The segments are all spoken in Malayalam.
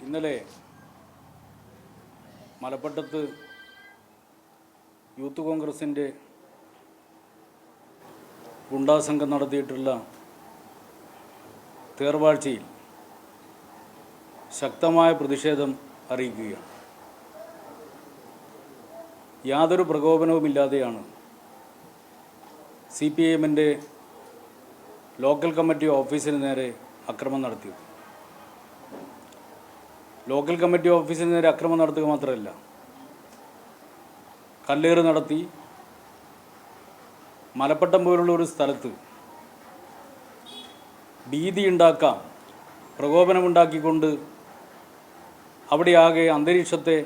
ഇന്നലെ മലപ്പട്ടത്ത് യൂത്ത് കോൺഗ്രസിൻ്റെ ഗുണ്ടാസംഘം നടത്തിയിട്ടുള്ള തേർവാഴ്ചയിൽ ശക്തമായ പ്രതിഷേധം അറിയിക്കുകയാണ്. യാതൊരു പ്രകോപനവുമില്ലാതെയാണ് CPIMൻ്റെ ലോക്കൽ കമ്മിറ്റി ഓഫീസിന് നേരെ അക്രമം നടത്തിയത്. ലോക്കൽ കമ്മിറ്റി ഓഫീസിന് നേരെ അക്രമം നടത്തുക മാത്രമല്ല, കല്ലേറ് നടത്തി. മലപ്പട്ടം പോലുള്ള ഒരു സ്ഥലത്ത് ഭീതി ഉണ്ടാക്കാം, പ്രകോപനമുണ്ടാക്കിക്കൊണ്ട് അവിടെയാകെ അന്തരീക്ഷത്തെ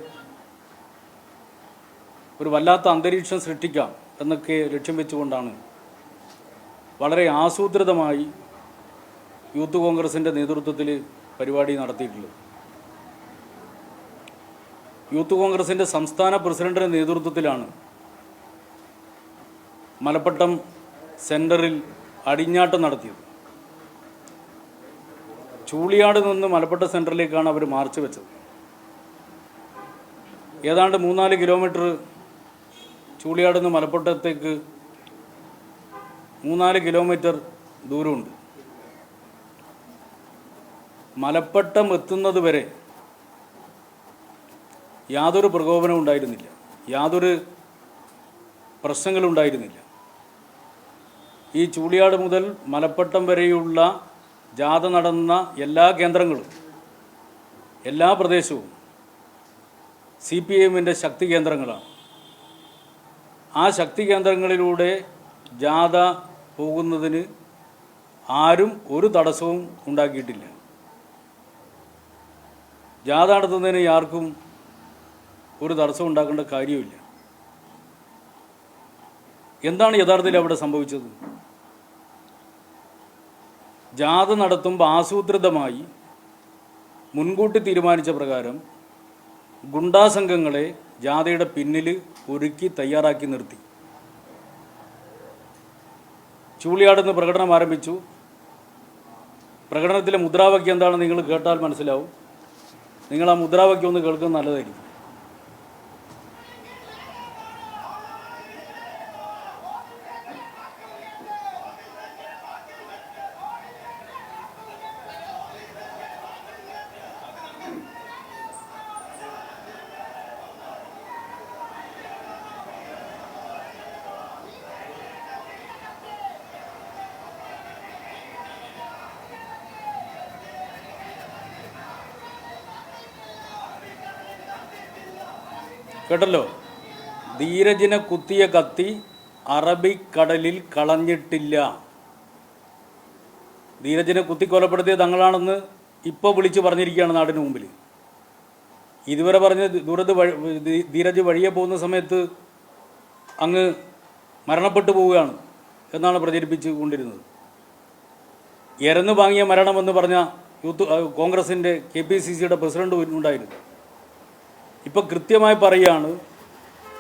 ഒരു വല്ലാത്ത അന്തരീക്ഷം സൃഷ്ടിക്കാം എന്നൊക്കെ ലക്ഷ്യം വെച്ചുകൊണ്ടാണ് വളരെ ആസൂത്രിതമായി യൂത്ത് കോൺഗ്രസിൻ്റെ നേതൃത്വത്തിൽ പരിപാടി നടത്തിയിട്ടുള്ളത്. യൂത്ത് കോൺഗ്രസിൻ്റെ സംസ്ഥാന പ്രസിഡന്റിൻ്റെ നേതൃത്വത്തിലാണ് മലപ്പട്ടം സെൻറ്ററിൽ അടിഞ്ഞാട്ടം നടത്തിയത്. ചൂളിയാട് നിന്ന് മലപ്പട്ടം സെൻറ്ററിലേക്കാണ് അവർ മാർച്ച് വെച്ചത്. ഏതാണ്ട് 3-4 കിലോമീറ്റർ ചൂളിയാട് നിന്ന് മലപ്പട്ടത്തേക്ക് 3-4 കിലോമീറ്റർ ദൂരമുണ്ട്. മലപ്പട്ടം എത്തുന്നത് വരെ യാതൊരു പ്രകോപനവും ഉണ്ടായിരുന്നില്ല, യാതൊരു പ്രശ്നങ്ങളും ഉണ്ടായിരുന്നില്ല. ഈ ചൂളിയാട് മുതൽ മലപ്പട്ടം വരെയുള്ള ജാഥ നടന്ന എല്ലാ കേന്ദ്രങ്ങളും, എല്ലാ പ്രദേശവും CPIMൻ്റെ ശക്തി കേന്ദ്രങ്ങളാണ്. ആ ശക്തി കേന്ദ്രങ്ങളിലൂടെ ജാഥ പോകുന്നതിന് ആരും ഒരു തടസ്സവും ഉണ്ടാക്കിയിട്ടില്ല. ജാഥ നടത്തുന്നതിന് ആർക്കും ഒരു തടസ്സം ഉണ്ടാക്കേണ്ട കാര്യമില്ല. എന്താണ് യഥാർത്ഥത്തിൽ അവിടെ സംഭവിച്ചത്? ജാഥ നടത്തുമ്പോൾ ആസൂത്രിതമായി മുൻകൂട്ടി തീരുമാനിച്ച പ്രകാരം ഗുണ്ടാസംഘങ്ങളെ ജാഥയുടെ പിന്നിൽ ഒരുക്കി തയ്യാറാക്കി നിർത്തി. ചൂളിയാടുന്ന് പ്രകടനം ആരംഭിച്ചു. പ്രകടനത്തിലെ മുദ്രാവാക്യം എന്താണെന്ന് നിങ്ങൾ കേട്ടാൽ മനസ്സിലാവും. നിങ്ങൾ ആ മുദ്രാവാക്യം ഒന്ന് കേൾക്കുന്നത് നല്ലതായിരിക്കും. കേട്ടല്ലോ? ധീരജിനെ കുത്തിയ കത്തി അറബിക്കടലിൽ കളഞ്ഞിട്ടില്ല. ധീരജിനെ കുത്തിക്കൊലപ്പെടുത്തിയ തങ്ങളാണെന്ന് ഇപ്പോൾ വിളിച്ച് പറഞ്ഞിരിക്കുകയാണ് നാടിന് മുമ്പിൽ. ഇതുവരെ പറഞ്ഞ് ധീരജ് വഴിയെ പോകുന്ന സമയത്ത് അങ്ങ് മരണപ്പെട്ടു പോവുകയാണ് എന്നാണ് പ്രചരിപ്പിച്ചു കൊണ്ടിരുന്നത്. എരന്ന് വാങ്ങിയ മരണമെന്ന് പറഞ്ഞ യൂത്ത് കോൺഗ്രസിൻ്റെ KPCCയുടെ പ്രസിഡന്റ് ഉണ്ടായിരുന്നു. ഇപ്പോൾ കൃത്യമായി പറയുകയാണ്,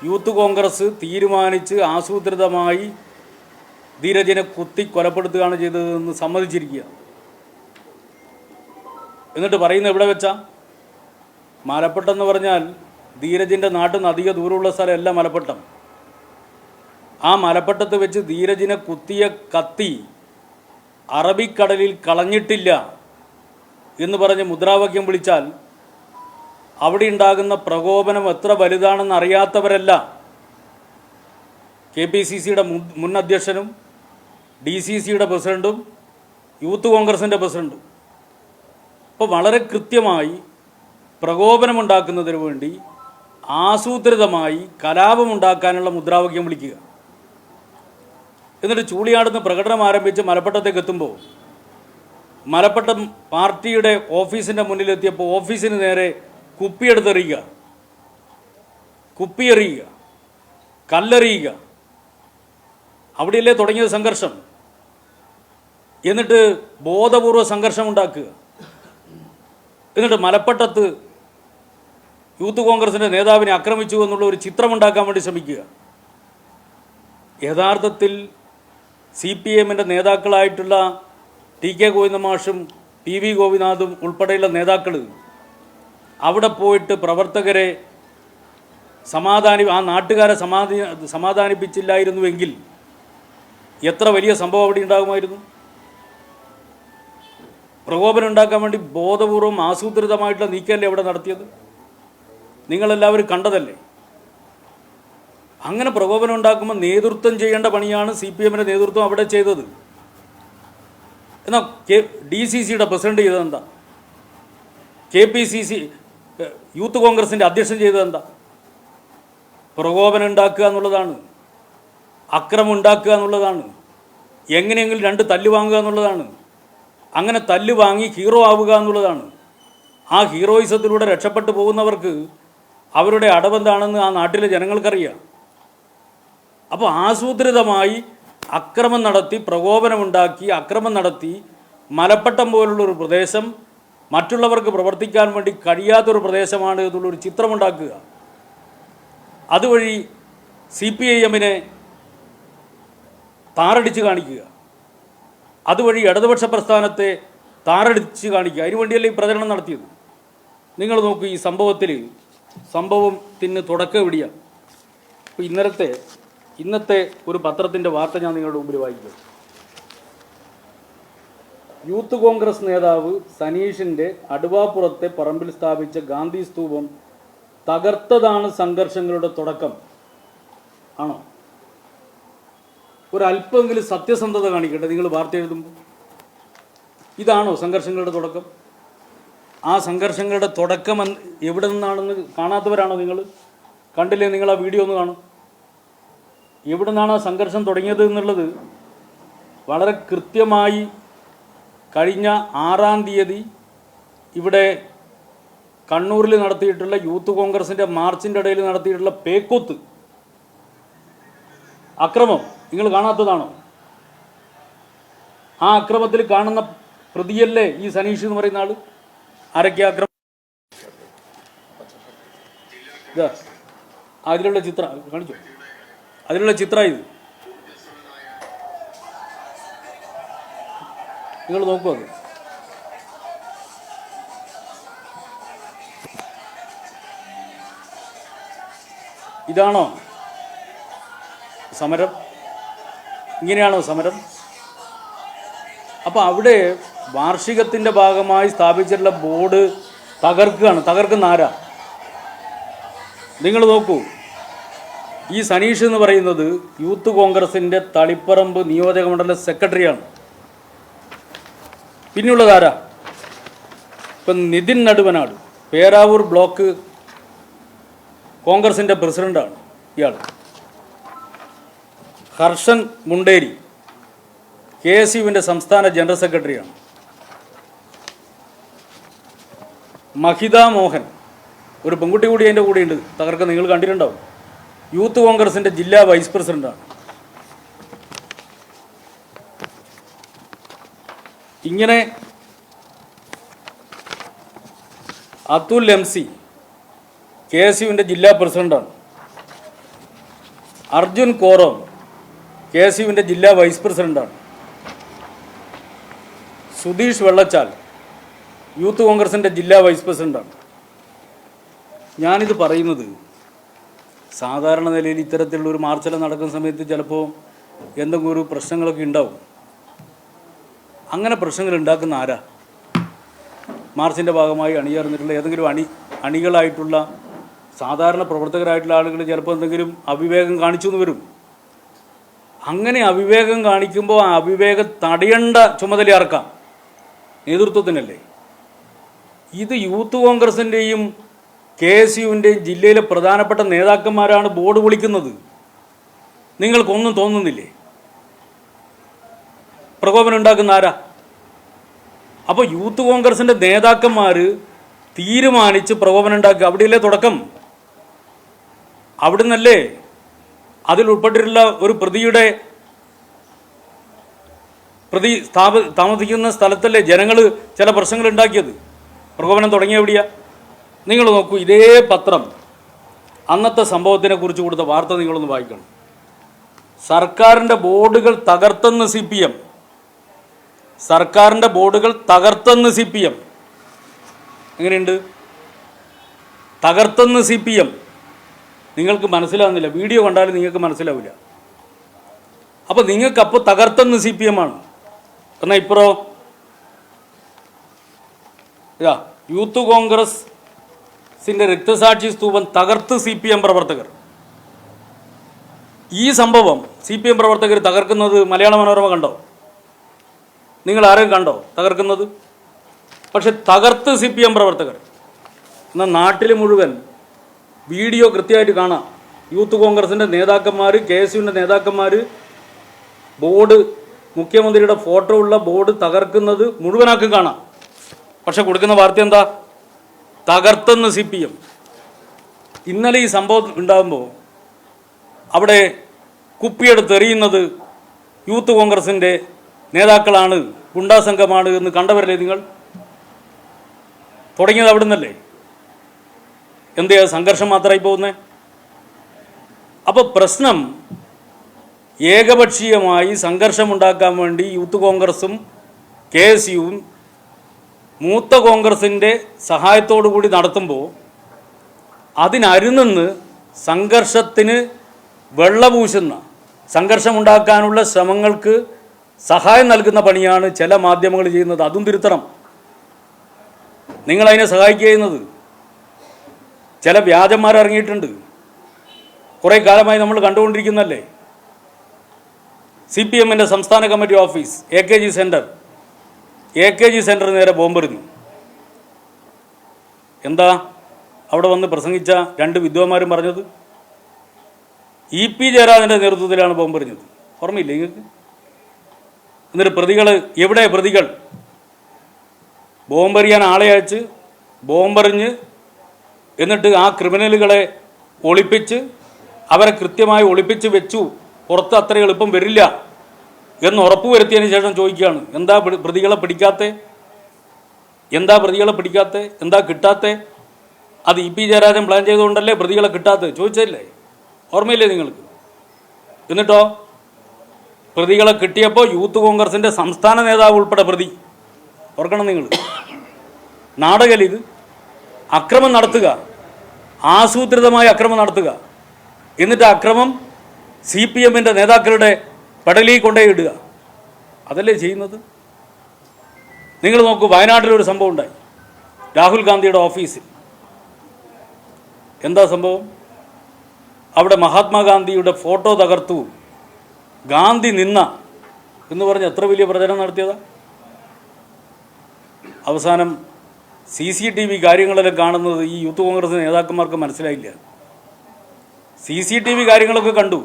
യൂത്ത് കോൺഗ്രസ് തീരുമാനിച്ച് ആസൂത്രിതമായി ധീരജിനെ കുത്തി കൊലപ്പെടുത്തുകയാണ് ചെയ്തതെന്ന് സമ്മതിച്ചിരിക്കുക. എന്നിട്ട് പറയുന്നത് എവിടെ വെച്ചാ? മലപ്പട്ടം എന്ന് പറഞ്ഞാൽ ധീരജിൻ്റെ നാട്ടിൽ നിന്ന് അധിക ദൂരമുള്ള സ്ഥലമല്ല മലപ്പട്ടം. ആ മലപ്പട്ടത്ത് വെച്ച് ധീരജിനെ കുത്തിയ കത്തി അറബിക്കടലിൽ കളഞ്ഞിട്ടില്ല എന്ന് പറഞ്ഞ് മുദ്രാവാക്യം വിളിച്ചാൽ അവിടെ ഉണ്ടാകുന്ന പ്രകോപനം എത്ര വലുതാണെന്ന് അറിയാത്തവരല്ല KPCCയുടെ മുൻ അധ്യക്ഷനും DCCയുടെ പ്രസിഡന്റും യൂത്ത് കോൺഗ്രസിൻ്റെ പ്രസിഡന്റും. അപ്പോൾ വളരെ കൃത്യമായി പ്രകോപനമുണ്ടാക്കുന്നതിന് വേണ്ടി ആസൂത്രിതമായി കലാപമുണ്ടാക്കാനുള്ള മുദ്രാവാക്യം വിളിക്കുക. എന്നിട്ട് ചൂളിയാടുന്ന് പ്രകടനം ആരംഭിച്ച് മലപ്പട്ടത്തേക്ക് എത്തുമ്പോൾ മലപ്പട്ടം പാർട്ടിയുടെ ഓഫീസിൻ്റെ മുന്നിലെത്തിയപ്പോൾ ഓഫീസിന് നേരെ കുപ്പിയെടുത്തെറിയുക, കുപ്പിയെറിയുക, കല്ലെറിയുക. അവിടെയല്ലേ തുടങ്ങിയത് സംഘർഷം? എന്നിട്ട് ബോധപൂർവ സംഘർഷം ഉണ്ടാക്കുക. എന്നിട്ട് മലപ്പട്ടത്ത് യൂത്ത് കോൺഗ്രസിൻ്റെ നേതാവിനെ ആക്രമിച്ചു എന്നുള്ള ഒരു ചിത്രമുണ്ടാക്കാൻ വേണ്ടി ശ്രമിക്കുക. യഥാർത്ഥത്തിൽ CPIMൻ്റെ നേതാക്കളായിട്ടുള്ള TK ഗോവിന്ദ മാഷും PV ഗോപിനാഥും ഉൾപ്പെടെയുള്ള നേതാക്കൾ അവിടെ പോയിട്ട് പ്രവർത്തകരെ ആ നാട്ടുകാരെ സമാധാനിപ്പിച്ചില്ലായിരുന്നുവെങ്കിൽ എത്ര വലിയ സംഭവം അവിടെ ഉണ്ടാകുമായിരുന്നു. പ്രകോപനം ഉണ്ടാക്കാൻ വേണ്ടി ബോധപൂർവം ആസൂത്രിതമായിട്ടുള്ള നീക്കമല്ലേ അവിടെ നടത്തിയത്? നിങ്ങളെല്ലാവരും കണ്ടതല്ലേ. അങ്ങനെ പ്രകോപനം ഉണ്ടാക്കുമ്പോൾ നേതൃത്വം ചെയ്യേണ്ട പണിയാണ് CPM-ൻ്റെ നേതൃത്വം അവിടെ ചെയ്തത്. എന്നാൽ DCC-യുടെ പ്രസിഡന്റ് ചെയ്തതെന്താ? KPCC യൂത്ത് കോൺഗ്രസിൻ്റെ അധ്യക്ഷൻ ചെയ്തതെന്താ? പ്രകോപനം ഉണ്ടാക്കുക എന്നുള്ളതാണ്, അക്രമം ഉണ്ടാക്കുക എന്നുള്ളതാണ്, എങ്ങനെയെങ്കിലും 2 തല്ല് വാങ്ങുക എന്നുള്ളതാണ്. അങ്ങനെ തല്ല് വാങ്ങി ഹീറോ ആവുക എന്നുള്ളതാണ്. ആ ഹീറോയിസത്തിലൂടെ രക്ഷപ്പെട്ടു പോകുന്നവർക്ക് അവരുടെ അടവെന്താണെന്ന് ആ നാട്ടിലെ ജനങ്ങൾക്കറിയാം. അപ്പോൾ ആസൂത്രിതമായി അക്രമം നടത്തി, പ്രകോപനമുണ്ടാക്കി, അക്രമം നടത്തി മലപ്പട്ടം പോലുള്ളൊരു പ്രദേശം മറ്റുള്ളവർക്ക് പ്രവർത്തിക്കാൻ വേണ്ടി കഴിയാത്തൊരു പ്രദേശമാണ് എന്നുള്ളൊരു ചിത്രമുണ്ടാക്കുക. അതുവഴി CPIM-നെ താറടിച്ച് കാണിക്കുക, അതുവഴി ഇടതുപക്ഷ പ്രസ്ഥാനത്തെ താറടിച്ച് കാണിക്കുക. അതിനുവേണ്ടിയല്ലേ ഈ പ്രചരണം നടത്തിയത്. നിങ്ങൾ നോക്കൂ, ഈ സംഭവത്തിന് തുടക്കം എവിടെയാണ്? ഇപ്പോൾ ഇന്നത്തെ ഒരു പത്രത്തിൻ്റെ വാർത്ത ഞാൻ നിങ്ങളുടെ മുമ്പിൽ വായിക്കും. യൂത്ത് കോൺഗ്രസ് നേതാവ് സനീഷിൻ്റെ അടുവാപ്പുറത്തെ പറമ്പിൽ സ്ഥാപിച്ച ഗാന്ധി സ്തൂപം തകർത്തതാണ് സംഘർഷങ്ങളുടെ തുടക്കം. ആണോ? ഒരല്പമെങ്കിലും സത്യസന്ധത കാണിക്കട്ടെ നിങ്ങൾ വാർത്ത എഴുതുമ്പോൾ. ഇതാണോ സംഘർഷങ്ങളുടെ തുടക്കം? ആ സംഘർഷങ്ങളുടെ തുടക്കം എവിടെ നിന്നാണെന്ന് കാണാത്തവരാണോ നിങ്ങൾ? കണ്ടില്ലേ? നിങ്ങൾ ആ വീഡിയോ ഒന്ന് കാണും. എവിടെ നിന്നാണ് ആ സംഘർഷം തുടങ്ങിയത് എന്നുള്ളത് വളരെ കൃത്യമായി കഴിഞ്ഞ 6-ാം തീയതി ഇവിടെ കണ്ണൂരിൽ നടത്തിയിട്ടുള്ള യൂത്ത് കോൺഗ്രസിൻ്റെ മാർച്ചിൻ്റെ ഇടയിൽ നടത്തിയിട്ടുള്ള പേക്കൂത്ത് അക്രമം നിങ്ങൾ കാണാത്തതാണോ? ആ അക്രമത്തിൽ കാണുന്ന പ്രതിയല്ലേ ഈ സനീഷ് എന്ന് പറയുന്ന ആള്? ആരൊക്കെ അക്രമം? ഇതാ അതിലുള്ള ചിത്രം കാണിച്ചു, അതിലുള്ള ചിത്രം ഇത് നിങ്ങൾ നോക്കൂ. അത് ഇതാണോ സമരം? ഇങ്ങനെയാണോ സമരം? അപ്പോൾ അവിടെ വാർഷികത്തിൻ്റെ ഭാഗമായി സ്ഥാപിച്ചിട്ടുള്ള ബോർഡ് തകർക്കുന്ന ആരാ? നിങ്ങൾ നോക്കൂ. ഈ സനീഷ് എന്ന് പറയുന്നത് യൂത്ത് കോൺഗ്രസിൻ്റെ തളിപ്പറമ്പ് നിയോജക മണ്ഡലം സെക്രട്ടറിയാണ്. പിന്നെയുള്ളതാരാ? ഇപ്പം നിതിൻ നടുവനാട് പേരാവൂർ ബ്ലോക്ക് കോൺഗ്രസിൻ്റെ പ്രസിഡൻ്റാണ് ഇയാൾ. ഹർഷൻ മുണ്ടേരി KSUവിൻ്റെ സംസ്ഥാന ജനറൽ സെക്രട്ടറിയാണ്. മഹിത മോഹൻ, ഒരു പെൺകുട്ടി കൂടി അതിൻ്റെ കൂടെയുണ്ട്, തകർക്ക നിങ്ങൾ കണ്ടിട്ടുണ്ടാവും. യൂത്ത് കോൺഗ്രസിൻ്റെ ജില്ലാ വൈസ് പ്രസിഡൻ്റാണ്. ഇങ്ങനെ അതുൽ MC KSUവിൻ്റെ ജില്ലാ പ്രസിഡൻ്റാണ്. അർജുൻ കോറോം KSUവിൻ്റെ ജില്ലാ വൈസ് പ്രസിഡൻ്റാണ്. സുധീഷ് വെള്ളച്ചാൽ യൂത്ത് കോൺഗ്രസിൻ്റെ ജില്ലാ വൈസ് പ്രസിഡൻ്റാണ്. ഞാനിത് പറയുന്നത് സാധാരണ നിലയിൽ ഇത്തരത്തിലുള്ളൊരു മാർച്ചെല്ലാം നടക്കുന്ന സമയത്ത് ചിലപ്പോൾ എന്തെങ്കിലും ഒരു പ്രശ്നങ്ങളൊക്കെ ഉണ്ടാവും. അങ്ങനെ പ്രശ്നങ്ങൾ ഉണ്ടാക്കുന്ന ആരാ? മാർച്ചിൻ്റെ ഭാഗമായി അണിചേർന്നിട്ടുള്ള ഏതെങ്കിലും അണികളായിട്ടുള്ള സാധാരണ പ്രവർത്തകരായിട്ടുള്ള ആളുകൾ ചിലപ്പോൾ എന്തെങ്കിലും അവിവേകം കാണിച്ചു എന്ന് വരും. അങ്ങനെ അവിവേകം കാണിക്കുമ്പോൾ ആ അവിവേകം തടയേണ്ട ചുമതല ആർക്കാം? നേതൃത്വത്തിനല്ലേ. ഇത് യൂത്ത് കോൺഗ്രസിൻ്റെയും KSUവിൻ്റെയും ജില്ലയിലെ പ്രധാനപ്പെട്ട നേതാക്കന്മാരാണ് ബോർഡ് വിളിക്കുന്നത്. നിങ്ങൾക്കൊന്നും തോന്നുന്നില്ലേ? പ്രകോപനം ഉണ്ടാക്കുന്ന ആരാ? അപ്പോൾ യൂത്ത് കോൺഗ്രസിൻ്റെ നേതാക്കന്മാർ തീരുമാനിച്ച് പ്രകോപനം ഉണ്ടാക്കുക. അവിടെയല്ലേ തുടക്കം? അവിടെ നിന്നല്ലേ അതിൽ ഉൾപ്പെട്ടിട്ടുള്ള ഒരു പ്രതി താമസിക്കുന്ന സ്ഥലത്തല്ലേ ജനങ്ങൾ ചില പ്രശ്നങ്ങൾ ഉണ്ടാക്കിയത്? പ്രകോപനം തുടങ്ങിയ എവിടെയാ? നിങ്ങൾ നോക്കൂ, ഇതേ പത്രം അന്നത്തെ സംഭവത്തിനെ കുറിച്ച് കൊടുത്ത വാർത്ത നിങ്ങളൊന്ന് വായിക്കണം. സർക്കാരിൻ്റെ ബോർഡുകൾ തകർത്തെന്ന് CPM. സർക്കാരിൻ്റെ ബോർഡുകൾ തകർത്തെന്ന് CPM. എങ്ങനെയുണ്ട്? തകർത്തെന്ന് CPM. നിങ്ങൾക്ക് മനസ്സിലാവുന്നില്ല, വീഡിയോ കണ്ടാലും നിങ്ങൾക്ക് മനസ്സിലാവില്ല. അപ്പോൾ നിങ്ങൾക്കപ്പോൾ തകർത്തെന്ന് CPM ആണ്. എന്നാൽ ഇപ്പറോ ഇതാ യൂത്ത് കോൺഗ്രസിൻ്റെ രക്തസാക്ഷി സ്തൂപം തകർത്ത് CPM പ്രവർത്തകർ. ഈ സംഭവം CPM പ്രവർത്തകർ തകർക്കുന്നത് മലയാള മനോരമ കണ്ടോ? നിങ്ങൾ ആരെയും കണ്ടോ തകർക്കുന്നത്? പക്ഷെ തകർത്ത് CPM പ്രവർത്തകർ. എന്നാൽ നാട്ടിൽ മുഴുവൻ വീഡിയോ കൃത്യമായിട്ട് കാണാം. യൂത്ത് കോൺഗ്രസിൻ്റെ നേതാക്കന്മാർ, KSUവിൻ്റെ നേതാക്കന്മാർ ബോർഡ്, മുഖ്യമന്ത്രിയുടെ ഫോട്ടോ ഉള്ള ബോർഡ് തകർക്കുന്നത് മുഴുവനാക്കും കാണാം. പക്ഷെ കൊടുക്കുന്ന വാർത്ത എന്താ? തകർത്തെന്ന് CPM. ഇന്നലെ ഈ സംഭവം ഉണ്ടാകുമ്പോൾ അവിടെ കുപ്പിയെടുത്തെറിയുന്നത് യൂത്ത് കോൺഗ്രസിൻ്റെ നേതാക്കളാണ്, ഗുണ്ടാ സംഘമാണ് എന്ന് കണ്ടവരല്ലേ നിങ്ങൾ? തുടങ്ങിയത് അവിടെ നിന്നല്ലേ? എന്ത് സംഘർഷം മാത്രമായി പോകുന്നത്? അപ്പോൾ പ്രശ്നം ഏകപക്ഷീയമായി സംഘർഷമുണ്ടാക്കാൻ വേണ്ടി യൂത്ത് കോൺഗ്രസും KSUവും മൂത്ത കോൺഗ്രസിൻ്റെ സഹായത്തോടു കൂടി നടത്തുമ്പോൾ അതിനരുന്ന് സംഘർഷത്തിന് വെള്ളപൂശുന്ന, സംഘർഷമുണ്ടാക്കാനുള്ള ശ്രമങ്ങൾക്ക് സഹായം നൽകുന്ന പണിയാണ് ചില മാധ്യമങ്ങൾ ചെയ്യുന്നത്. അതും തിരുത്തണം. നിങ്ങളതിനെ സഹായിക്കുക ചെയ്യുന്നത്. ചില വ്യാജന്മാർ ഇറങ്ങിയിട്ടുണ്ട്. കുറേ കാലമായി നമ്മൾ കണ്ടുകൊണ്ടിരിക്കുന്നല്ലേ. CPMൻ്റെ സംസ്ഥാന കമ്മിറ്റി ഓഫീസ് AKG സെൻറ്റർ നേരെ ബോംബെറിഞ്ഞു. എന്താ അവിടെ വന്ന് പ്രസംഗിച്ച രണ്ട് വിദ്വാന്മാരും പറഞ്ഞത്? EP ജയരാജൻ്റെ നേതൃത്വത്തിലാണ് ബോംബെറിഞ്ഞത്. ഓർമ്മയില്ലേ നിങ്ങൾക്ക്? എന്നിട്ട് പ്രതികൾ എവിടെ? പ്രതികൾ ബോംബെറിയാൻ ആളെ അയച്ച് ബോംബെറിഞ്ഞ് എന്നിട്ട് ആ ക്രിമിനലുകളെ ഒളിപ്പിച്ച് അവരെ കൃത്യമായി ഒളിപ്പിച്ച് വെച്ചു. പുറത്ത് അത്ര എളുപ്പം വരില്ല എന്ന് ഉറപ്പുവരുത്തിയതിന് ശേഷം ചോദിക്കുകയാണ്, എന്താ പ്രതികളെ പിടിക്കാത്തേ? എന്താ കിട്ടാത്തേ? അത് EP ജയരാജൻ പ്ലാൻ ചെയ്തുകൊണ്ടല്ലേ പ്രതികളെ കിട്ടാത്തത്? ചോദിച്ചല്ലേ? ഓർമ്മയില്ലേ നിങ്ങൾക്ക്? എന്നിട്ടോ പ്രതികളെ കിട്ടിയപ്പോൾ യൂത്ത് കോൺഗ്രസിൻ്റെ സംസ്ഥാന നേതാവ് ഉൾപ്പെടെ പ്രതി. ഓർക്കണം നിങ്ങൾ. നാടകയിൽ ഇത് അക്രമം നടത്തുക, ആസൂത്രിതമായ അക്രമം നടത്തുക, എന്നിട്ട് അക്രമം CPMൻ്റെ നേതാക്കളുടെ പടലിൽ കൊണ്ടേ ഇടുക. അതല്ലേ ചെയ്യുന്നത്? നിങ്ങൾ നോക്കൂ, വയനാട്ടിലൊരു സംഭവം ഉണ്ടായി. രാഹുൽ ഗാന്ധിയുടെ ഓഫീസിൽ എന്താ സംഭവം? അവിടെ മഹാത്മാഗാന്ധിയുടെ ഫോട്ടോ തകർത്തു, ഗാന്ധി നിന്ന എന്ന് പറഞ്ഞ് എത്ര വലിയ പ്രചരണം നടത്തിയതാ. അവസാനം CCTV കാര്യങ്ങളെല്ലാം കാണുന്നത് ഈ യൂത്ത് കോൺഗ്രസ് നേതാക്കന്മാർക്ക് മനസ്സിലായില്ല. CCTV കാര്യങ്ങളൊക്കെ കണ്ടു.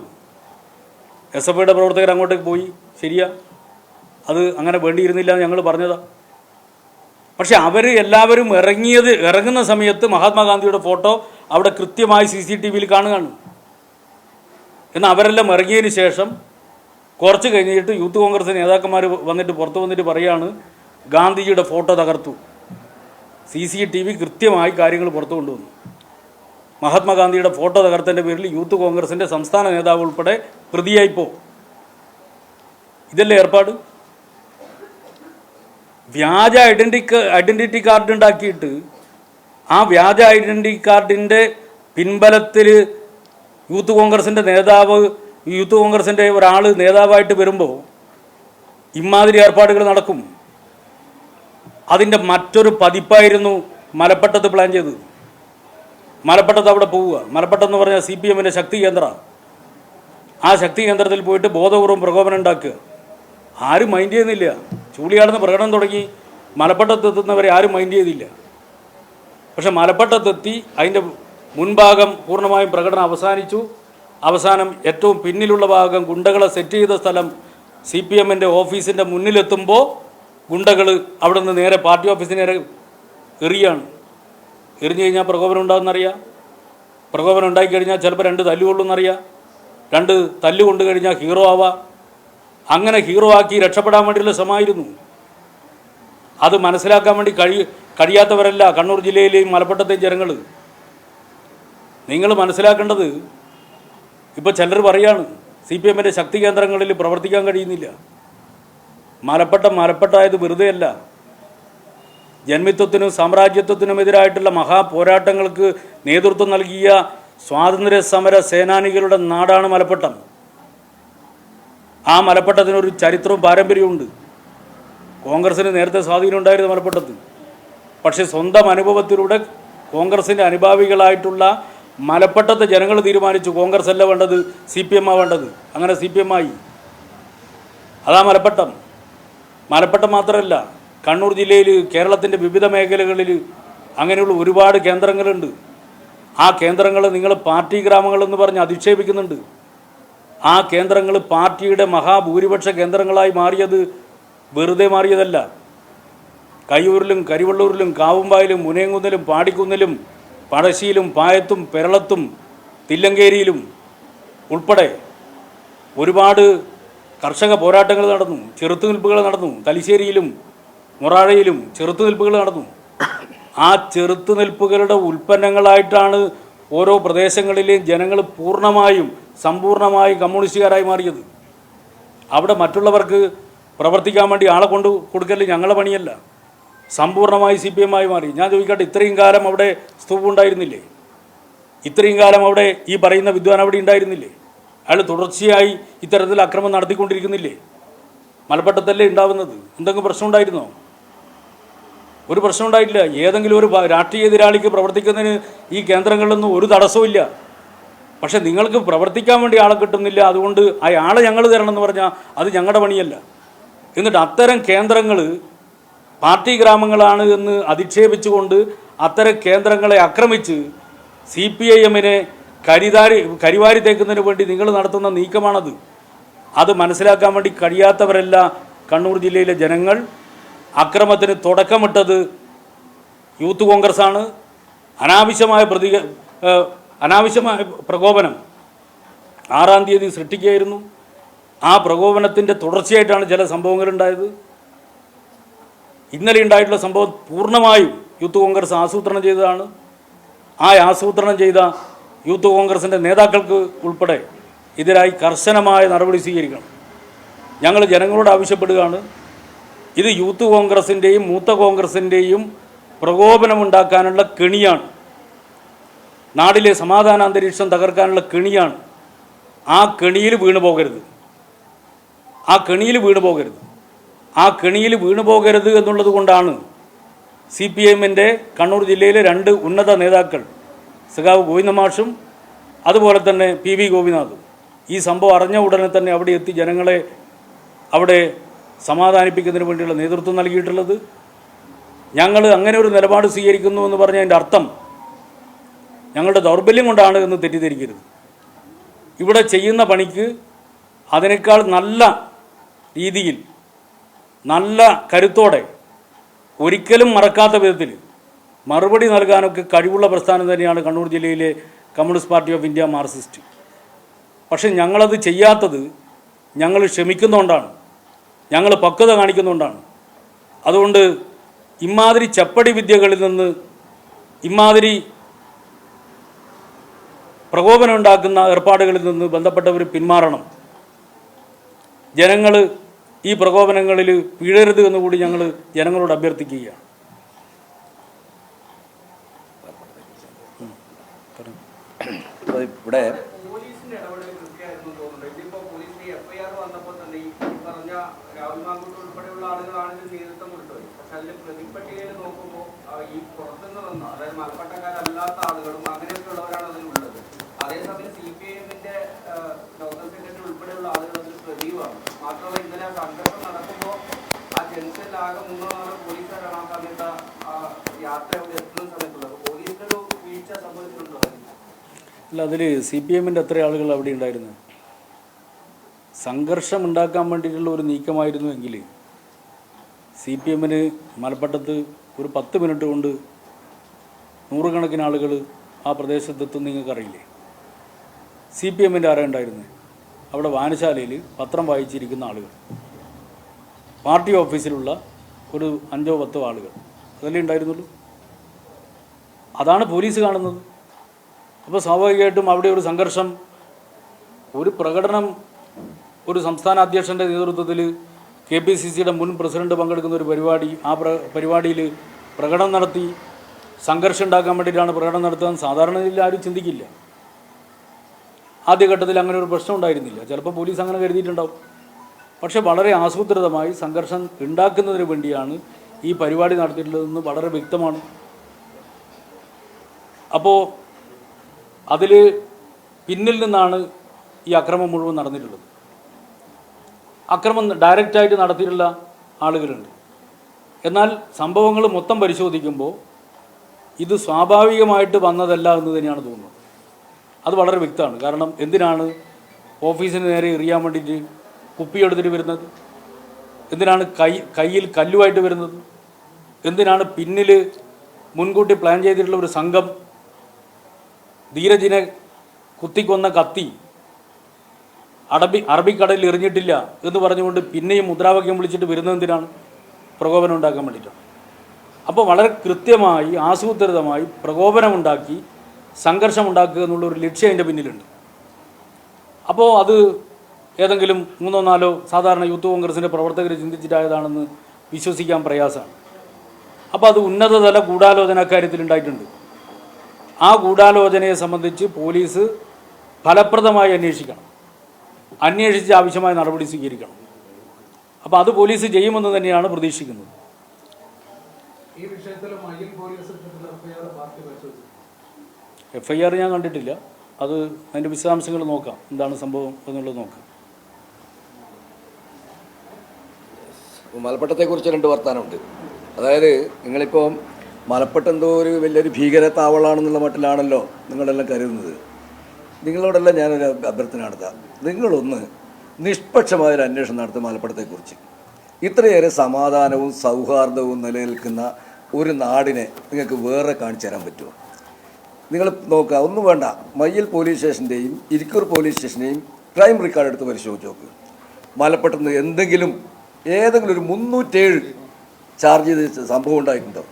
SFIയുടെ പ്രവർത്തകർ അങ്ങോട്ടേക്ക് പോയി. ശരിയാ, അത് അങ്ങനെ വേണ്ടിയിരുന്നില്ല എന്ന് ഞങ്ങൾ പറഞ്ഞതാ. പക്ഷെ അവർ എല്ലാവരും ഇറങ്ങുന്ന സമയത്ത് മഹാത്മാഗാന്ധിയുടെ ഫോട്ടോ അവിടെ കൃത്യമായി CCTVയിൽ കാണുകയാണ്. എന്നാൽ അവരെല്ലാം ഇറങ്ങിയതിന് ശേഷം കുറച്ച് കഴിഞ്ഞിട്ട് യൂത്ത് കോൺഗ്രസ് നേതാക്കന്മാർ പുറത്ത് വന്നിട്ട് പറയുകയാണ്, ഗാന്ധിജിയുടെ ഫോട്ടോ തകർത്തു. CCTV കൃത്യമായി കാര്യങ്ങൾ പുറത്തു കൊണ്ടുവന്നു. മഹാത്മാഗാന്ധിയുടെ ഫോട്ടോ തകർത്തതിൻ്റെ പേരിൽ യൂത്ത് കോൺഗ്രസിൻ്റെ സംസ്ഥാന നേതാവ് ഉൾപ്പെടെ പ്രതിയായിപ്പോ. ഇതല്ലേ ഏർപ്പാട്? വ്യാജ ഐഡൻറ്റിറ്റി കാർഡ് ഉണ്ടാക്കിയിട്ട് ആ വ്യാജ ഐഡൻറ്റിറ്റി കാർഡിൻ്റെ പിൻബലത്തിൽ യൂത്ത് കോൺഗ്രസിൻ്റെ ഒരാൾ നേതാവായിട്ട് വരുമ്പോൾ ഇമാതിരി ഏർപ്പാടുകൾ നടക്കും. അതിൻ്റെ മറ്റൊരു പതിപ്പായിരുന്നു മലപ്പട്ടത്ത് പ്ലാൻ ചെയ്തത്. മലപ്പട്ടത്ത് അവിടെ പോവുക. മലപ്പട്ടം പറഞ്ഞാൽ CPMൻ്റെ ശക്തി കേന്ദ്രമാണ്. ആ ശക്തി കേന്ദ്രത്തിൽ പോയിട്ട് ബോധപൂർവ്വം പ്രകോപനം ഉണ്ടാക്കുക. ആരും മൈൻഡ് ചെയ്യുന്നില്ല. ചൂളിയാടുന്ന പ്രകടനം തുടങ്ങി. മലപ്പട്ടത്തെത്തുന്നവരെ ആരും മൈൻഡ് ചെയ്തില്ല. പക്ഷെ മലപ്പട്ടത്തെത്തി അതിൻ്റെ മുൻഭാഗം പൂർണ്ണമായും പ്രകടനം അവസാനിച്ചു. അവസാനം ഏറ്റവും പിന്നിലുള്ള ഭാഗം ഗുണ്ടകളെ സെറ്റ് ചെയ്ത സ്ഥലം CPMൻ്റെ ഓഫീസിൻ്റെ മുന്നിലെത്തുമ്പോൾ ഗുണ്ടകൾ അവിടെ നിന്ന് നേരെ പാർട്ടി ഓഫീസിന് നേരെ എറിയാണ്. എറിഞ്ഞു കഴിഞ്ഞാൽ പ്രകോപനം ഉണ്ടാകുമെന്നറിയാം. പ്രകോപനം ഉണ്ടായിക്കഴിഞ്ഞാൽ ചിലപ്പോൾ 2 തല്ലുകൊള്ളുമെന്നറിയാം. 2 തല്ല് കൊണ്ടു കഴിഞ്ഞാൽ ഹീറോ ആവാം. അങ്ങനെ ഹീറോ ആക്കി രക്ഷപ്പെടാൻ വേണ്ടിയുള്ള ശ്രമമായിരുന്നു. അത് മനസ്സിലാക്കാൻ വേണ്ടി കഴിയാത്തവരല്ല കണ്ണൂർ ജില്ലയിലെയും മലപ്പുറത്തെയും ജനങ്ങൾ. നിങ്ങൾ മനസ്സിലാക്കേണ്ടത്, ഇപ്പോൾ ചിലർ പറയാണ് CPMൻ്റെ ശക്തി കേന്ദ്രങ്ങളിൽ പ്രവർത്തിക്കാൻ കഴിയുന്നില്ല. മലപ്പട്ടായത് വെറുതെയല്ല. ജന്മിത്വത്തിനും സാമ്രാജ്യത്വത്തിനുമെതിരായിട്ടുള്ള മഹാപോരാട്ടങ്ങൾക്ക് നേതൃത്വം നൽകിയ സ്വാതന്ത്ര്യ സമര സേനാനികളുടെ നാടാണ് മലപ്പട്ടം. ആ മലപ്പട്ടത്തിനൊരു ചരിത്രവും പാരമ്പര്യവുമുണ്ട്. കോൺഗ്രസ്സിന് നേരത്തെ സ്വാധീനം ഉണ്ടായിരുന്നു മലപ്പട്ടത്ത്. പക്ഷേ സ്വന്തം അനുഭവത്തിലൂടെ കോൺഗ്രസിൻ്റെ അനുഭാവികളായിട്ടുള്ള മലപ്പട്ടത്തെ ജനങ്ങൾ തീരുമാനിച്ചു കോൺഗ്രസ് അല്ല വേണ്ടത്, CPM വേണ്ടത്. അങ്ങനെ CPM ആയി. അതാ മലപ്പട്ടം. മലപ്പട്ടം മാത്രമല്ല, കണ്ണൂർ ജില്ലയിൽ കേരളത്തിൻ്റെ വിവിധ മേഖലകളിൽ അങ്ങനെയുള്ള ഒരുപാട് കേന്ദ്രങ്ങളുണ്ട്. ആ കേന്ദ്രങ്ങൾ നിങ്ങൾ പാർട്ടി ഗ്രാമങ്ങളെന്ന് പറഞ്ഞ് അധിക്ഷേപിക്കുന്നുണ്ട്. ആ കേന്ദ്രങ്ങൾ പാർട്ടിയുടെ മഹാഭൂരിപക്ഷ കേന്ദ്രങ്ങളായി മാറിയത് വെറുതെ മാറിയതല്ല. കയ്യൂരിലും കരിവള്ളൂരിലും കാവുമ്പായിലും മുനയങ്കുന്നിലും പാടിക്കുന്നിലും പഴശ്ശിയിലും പായത്തും പെരളത്തും തില്ലങ്കേരിയിലും ഉൾപ്പെടെ ഒരുപാട് കർഷക പോരാട്ടങ്ങൾ നടന്നു, ചെറുത്തുനിൽപ്പുകൾ നടന്നു. തലശ്ശേരിയിലും മൊറാഴയിലും ചെറുത്തുനിൽപ്പുകൾ നടന്നു. ആ ചെറുത്തുനിൽപ്പുകളുടെ ഉൽപ്പന്നങ്ങളായിട്ടാണ് ഓരോ പ്രദേശങ്ങളിലെയും ജനങ്ങൾ പൂർണ്ണമായും സമ്പൂർണ്ണമായും കമ്മ്യൂണിസ്റ്റുകാരായി മാറിയത്. അവിടെ മറ്റുള്ളവർക്ക് പ്രവർത്തിക്കാൻ വേണ്ടി ആളെ കൊണ്ട് കൊടുക്കൽ ഞങ്ങളുടെ പണിയല്ല. സമ്പൂർണ്ണമായി CPM ആയി മാറി. ഞാൻ ചോദിക്കട്ടെ, ഇത്രയും കാലം അവിടെ സ്തൂപം ഉണ്ടായിരുന്നില്ലേ? ഇത്രയും കാലം അവിടെ ഈ പറയുന്ന വിദ്വാൻ അവിടെ ഉണ്ടായിരുന്നില്ലേ? അയാൾ തുടർച്ചയായി ഇത്തരത്തിൽ അക്രമം നടത്തിക്കൊണ്ടിരിക്കുന്നില്ലേ? മലപ്പട്ടത്തല്ലേ ഉണ്ടാവുന്നത്? എന്തെങ്കിലും പ്രശ്നം ഉണ്ടായിരുന്നോ? ഒരു പ്രശ്നം ഉണ്ടായിട്ടില്ല. ഏതെങ്കിലും ഒരു രാഷ്ട്രീയ എതിരാളിക്ക് പ്രവർത്തിക്കുന്നതിന് ഈ കേന്ദ്രങ്ങളിലൊന്നും ഒരു തടസ്സവും. പക്ഷെ നിങ്ങൾക്ക് പ്രവർത്തിക്കാൻ വേണ്ടി ആളെ കിട്ടുന്നില്ല, അതുകൊണ്ട് അയാളെ ഞങ്ങൾ തരണമെന്ന് പറഞ്ഞാൽ അത് ഞങ്ങളുടെ പണിയല്ല. എന്നിട്ട് അത്തരം കേന്ദ്രങ്ങൾ പാർട്ടി ഗ്രാമങ്ങളാണ് എന്ന് അധിക്ഷേപിച്ചുകൊണ്ട് അത്തരം കേന്ദ്രങ്ങളെ ആക്രമിച്ച് CPIMനെ കരിവാരി തേക്കുന്നതിന് വേണ്ടി നിങ്ങൾ നടത്തുന്ന നീക്കമാണത്. അത് മനസ്സിലാക്കാൻ വേണ്ടി കഴിയാത്തവരല്ല കണ്ണൂർ ജില്ലയിലെ ജനങ്ങൾ. അക്രമത്തിന് തുടക്കമിട്ടത് യൂത്ത് കോൺഗ്രസ്സാണ്. അനാവശ്യമായ പ്രകോപനം 6-ാം തീയതി സൃഷ്ടിക്കുകയായിരുന്നു. ആ പ്രകോപനത്തിൻ്റെ തുടർച്ചയായിട്ടാണ് ചില സംഭവങ്ങളുണ്ടായത്. ഇന്നലെ ഉണ്ടായിട്ടുള്ള സംഭവം പൂർണ്ണമായും യൂത്ത് കോൺഗ്രസ് ആസൂത്രണം ചെയ്തതാണ്. ആ ആസൂത്രണം ചെയ്ത യൂത്ത് കോൺഗ്രസിൻ്റെ നേതാക്കൾക്ക് ഉൾപ്പെടെ ഇതിനായി കർശനമായ നടപടി സ്വീകരിക്കണം. ഞങ്ങൾ ജനങ്ങളോട് ആവശ്യപ്പെടുകയാണ്. ഇത് യൂത്ത് കോൺഗ്രസിൻ്റെയും മൂത്ത കോൺഗ്രസിൻ്റെയും പ്രകോപനമുണ്ടാക്കാനുള്ള കെണിയാണ്. നാടിലെ സമാധാന അന്തരീക്ഷം തകർക്കാനുള്ള കെണിയാണ്. ആ കെണിയിൽ വീണു പോകരുത്. ആ കെണിയിൽ വീണു പോകരുത് എന്നുള്ളത് കൊണ്ടാണ് CPMൻ്റെ കണ്ണൂർ ജില്ലയിലെ 2 ഉന്നത നേതാക്കൾ, സഖാവ് ഗോവിന്ദമാഷും അതുപോലെ തന്നെ PV ഗോപിനാഥും, ഈ സംഭവം അറിഞ്ഞ ഉടനെ തന്നെ അവിടെ എത്തി ജനങ്ങളെ അവിടെ സമാധാനിപ്പിക്കുന്നതിന് വേണ്ടിയുള്ള നേതൃത്വം നൽകിയിട്ടുള്ളത്. ഞങ്ങൾ അങ്ങനെ ഒരു നിലപാട് സ്വീകരിക്കുന്നു എന്ന് പറഞ്ഞതിൻ്റെ അർത്ഥം ഞങ്ങളുടെ ദൗർബല്യം കൊണ്ടാണ് എന്ന് തെറ്റിദ്ധരിക്കരുത്. ഇവിടെ ചെയ്യുന്ന പണിക്ക് അതിനേക്കാൾ നല്ല രീതിയിൽ, നല്ല കരുത്തോടെ, ഒരിക്കലും മറക്കാത്ത വിധത്തിൽ മറുപടി നൽകാനൊക്കെ കഴിവുള്ള പ്രസ്ഥാനം തന്നെയാണ് കണ്ണൂർ ജില്ലയിലെ communist party of India Marxist. പക്ഷെ ഞങ്ങളത് ചെയ്യാത്തത് ഞങ്ങൾ ക്ഷമിക്കുന്നതുകൊണ്ടാണ്, ഞങ്ങൾ പക്വത കാണിക്കുന്നതുകൊണ്ടാണ്. അതുകൊണ്ട് ഇമാതിരി ചപ്പടി വിദ്യകളിൽ നിന്ന്, ഇമാതിരി പ്രകോപനം ഉണ്ടാക്കുന്ന ഏർപ്പാടുകളിൽ നിന്ന് ബന്ധപ്പെട്ടവർ പിന്മാറണം. ജനങ്ങൾ ഈ പ്രകോപനങ്ങളിൽ വീഴരുത് എന്നുകൂടി ഞങ്ങൾ ജനങ്ങളോട് അഭ്യർത്ഥിക്കുകയാണ്. ഇവിടെ മലപ്പട്ടക്കാരല്ലാത്ത ആളുകളും അങ്ങനെയൊക്കെയുള്ളവരാണ് അതിലുള്ളത്. അതേസമയം CPIMന്റെ ലോക്കൽ സെക്രട്ടറി ഉൾപ്പെടെയുള്ള ആളുകൾ അതിൽ പ്രതിയുമാണ്. മാത്രമല്ല, ഇന്നലെ ആ സംഘർഷം നടക്കുമ്പോൾ ആ ജംഗ്ഷനിലാകെ 3-4 പോലീസുകാരാണ് ആ സമയത്ത് ആ യാത്ര അവിടെ എത്തുന്ന സമയത്തുള്ളത്. പോലീസിനൊരു വീഴ്ച സംഭവിച്ചിട്ടുണ്ടോ? അല്ല, അതിൽ CPMൻ്റെ എത്ര ആളുകൾ അവിടെ ഉണ്ടായിരുന്നു? സംഘർഷം ഉണ്ടാക്കാൻ വേണ്ടിയിട്ടുള്ള ഒരു നീക്കമായിരുന്നുവെങ്കിൽ CPMന് മലപ്പട്ടത്ത് ഒരു 10 മിനിറ്റ് കൊണ്ട് 100 കണക്കിന് ആളുകൾ ആ പ്രദേശത്തെത്തും. നിങ്ങൾക്കറിയില്ലേ? CPMൻ്റെ ആരാ ഉണ്ടായിരുന്നത്? അവിടെ വായനശാലയിൽ പത്രം വായിച്ചിരിക്കുന്ന ആളുകൾ, പാർട്ടി ഓഫീസിലുള്ള ഒരു 5-10 ആളുകൾ, അതല്ലേ ഉണ്ടായിരുന്നുള്ളൂ. അതാണ് പോലീസ് കാണുന്നത്. അപ്പോൾ സ്വാഭാവികമായിട്ടും അവിടെ ഒരു സംഘർഷം, ഒരു പ്രകടനം, ഒരു സംസ്ഥാന അധ്യക്ഷൻ്റെ നേതൃത്വത്തിൽ KPCCയുടെ മുൻ പ്രസിഡന്റ് പങ്കെടുക്കുന്ന ഒരു പരിപാടി, ആ പരിപാടിയിൽ പ്രകടനം നടത്തി സംഘർഷം ഉണ്ടാക്കാൻ വേണ്ടിയിട്ടാണ് പ്രകടനം നടത്തുക സാധാരണ രീതിയിൽ ആരും ചിന്തിക്കില്ല. ആദ്യഘട്ടത്തിൽ അങ്ങനെ ഒരു പ്രശ്നം ഉണ്ടായിരുന്നില്ല. ചിലപ്പോൾ പോലീസ് അങ്ങനെ കരുതിയിട്ടുണ്ടാവും. പക്ഷേ വളരെ ആസൂത്രിതമായി സംഘർഷം ഉണ്ടാക്കുന്നതിന് വേണ്ടിയാണ് ഈ പരിപാടി നടത്തിയിട്ടുള്ളതെന്ന് വളരെ വ്യക്തമാണ്. അപ്പോൾ അതിൽ പിന്നിൽ നിന്നാണ് ഈ അക്രമം മുഴുവൻ നടന്നിട്ടുള്ളത്. അക്രമം ഡയറക്റ്റായിട്ട് നടത്തിയിട്ടുള്ള ആളുകളുണ്ട്. എന്നാൽ സംഭവങ്ങൾ മൊത്തം പരിശോധിക്കുമ്പോൾ ഇത് സ്വാഭാവികമായിട്ട് വന്നതല്ല എന്ന് തന്നെയാണ് തോന്നുന്നത്. അത് വളരെ വ്യക്തമാണ്. കാരണം എന്തിനാണ് ഓഫീസിന് നേരെ എറിയാൻ വേണ്ടിയിട്ട് കുപ്പിയെടുത്തിട്ട് വരുന്നത്? എന്തിനാണ് കയ്യിൽ കല്ലുമായിട്ട് വരുന്നത്? എന്തിനാണ് പിന്നിൽ മുൻകൂട്ടി പ്ലാൻ ചെയ്തിട്ടുള്ള ഒരു സംഘം ധീരജിനെ കുത്തിക്കൊന്ന കത്തി അറബിക്കടലിൽ എറിഞ്ഞിട്ടില്ല എന്ന് പറഞ്ഞുകൊണ്ട് പിന്നെയും മുദ്രാവാക്യം വിളിച്ചിട്ട് വരുന്നത് എന്തിനാണ്? പ്രകോപനം ഉണ്ടാക്കാൻ വേണ്ടിയിട്ടാണ്. അപ്പോൾ വളരെ കൃത്യമായി ആസൂത്രിതമായി പ്രകോപനമുണ്ടാക്കി സംഘർഷമുണ്ടാക്കുക എന്നുള്ളൊരു ലക്ഷ്യം അതിൻ്റെ പിന്നിലുണ്ട്. അപ്പോൾ അത് ഏതെങ്കിലും 3-4 സാധാരണ യൂത്ത് കോൺഗ്രസിൻ്റെ പ്രവർത്തകർ ചിന്തിച്ചിട്ടായതാണെന്ന് വിശ്വസിക്കാൻ പ്രയാസമാണ്. അപ്പോൾ അത് ഉന്നതതല ഗൂഢാലോചന കാര്യത്തിലുണ്ടായിട്ടുണ്ട്. ആ ഗൂഢാലോചനയെ സംബന്ധിച്ച് പോലീസ് ഫലപ്രദമായി അന്വേഷിക്കണം, അന്വേഷിച്ച് ആവശ്യമായ നടപടി സ്വീകരിക്കണം. അപ്പോൾ അത് പോലീസ് ചെയ്യുമെന്ന് തന്നെയാണ് പ്രതീക്ഷിക്കുന്നത്. FIR ഞാൻ കണ്ടിട്ടില്ല. അത് അതിൻ്റെ വിശദാംശങ്ങൾ നോക്കാം, എന്താണ് സംഭവം എന്നുള്ളത് നോക്കാം. മലപ്പട്ടത്തെക്കുറിച്ച് 2 വർത്താനമുണ്ട്. അതായത് നിങ്ങളിപ്പോൾ മലപ്പട്ടം എന്തോ ഒരു വലിയൊരു ഭീകര താവളാണെന്നുള്ള മട്ടിലാണല്ലോ നിങ്ങളെല്ലാം കരുതുന്നത്. നിങ്ങളോടെല്ലാം ഞാനൊരു അഭ്യർത്ഥന നടത്താം. നിങ്ങളൊന്ന് നിഷ്പക്ഷമായൊരു അന്വേഷണം നടത്തും മലപ്പട്ടത്തെക്കുറിച്ച്. ഇത്രയേറെ സമാധാനവും സൗഹാർദ്ദവും നിലനിൽക്കുന്ന ഒരു നാടിനെ നിങ്ങൾക്ക് വേറെ കാണിച്ചു തരാൻ പറ്റുമോ? നിങ്ങൾ നോക്കുക, ഒന്നും വേണ്ട, മയ്യിൽ പോലീസ് സ്റ്റേഷൻ്റെയും ഇരിക്കൂർ പോലീസ് സ്റ്റേഷൻ്റെയും ക്രൈം റെക്കോർഡ് എടുത്ത് പരിശോധിച്ച് നോക്കുക. മലപ്പട്ടത്ത് ഏതെങ്കിലും ഒരു 307 ചാർജ് ചെയ്ത് സംഭവം ഉണ്ടായിട്ടുണ്ടോ?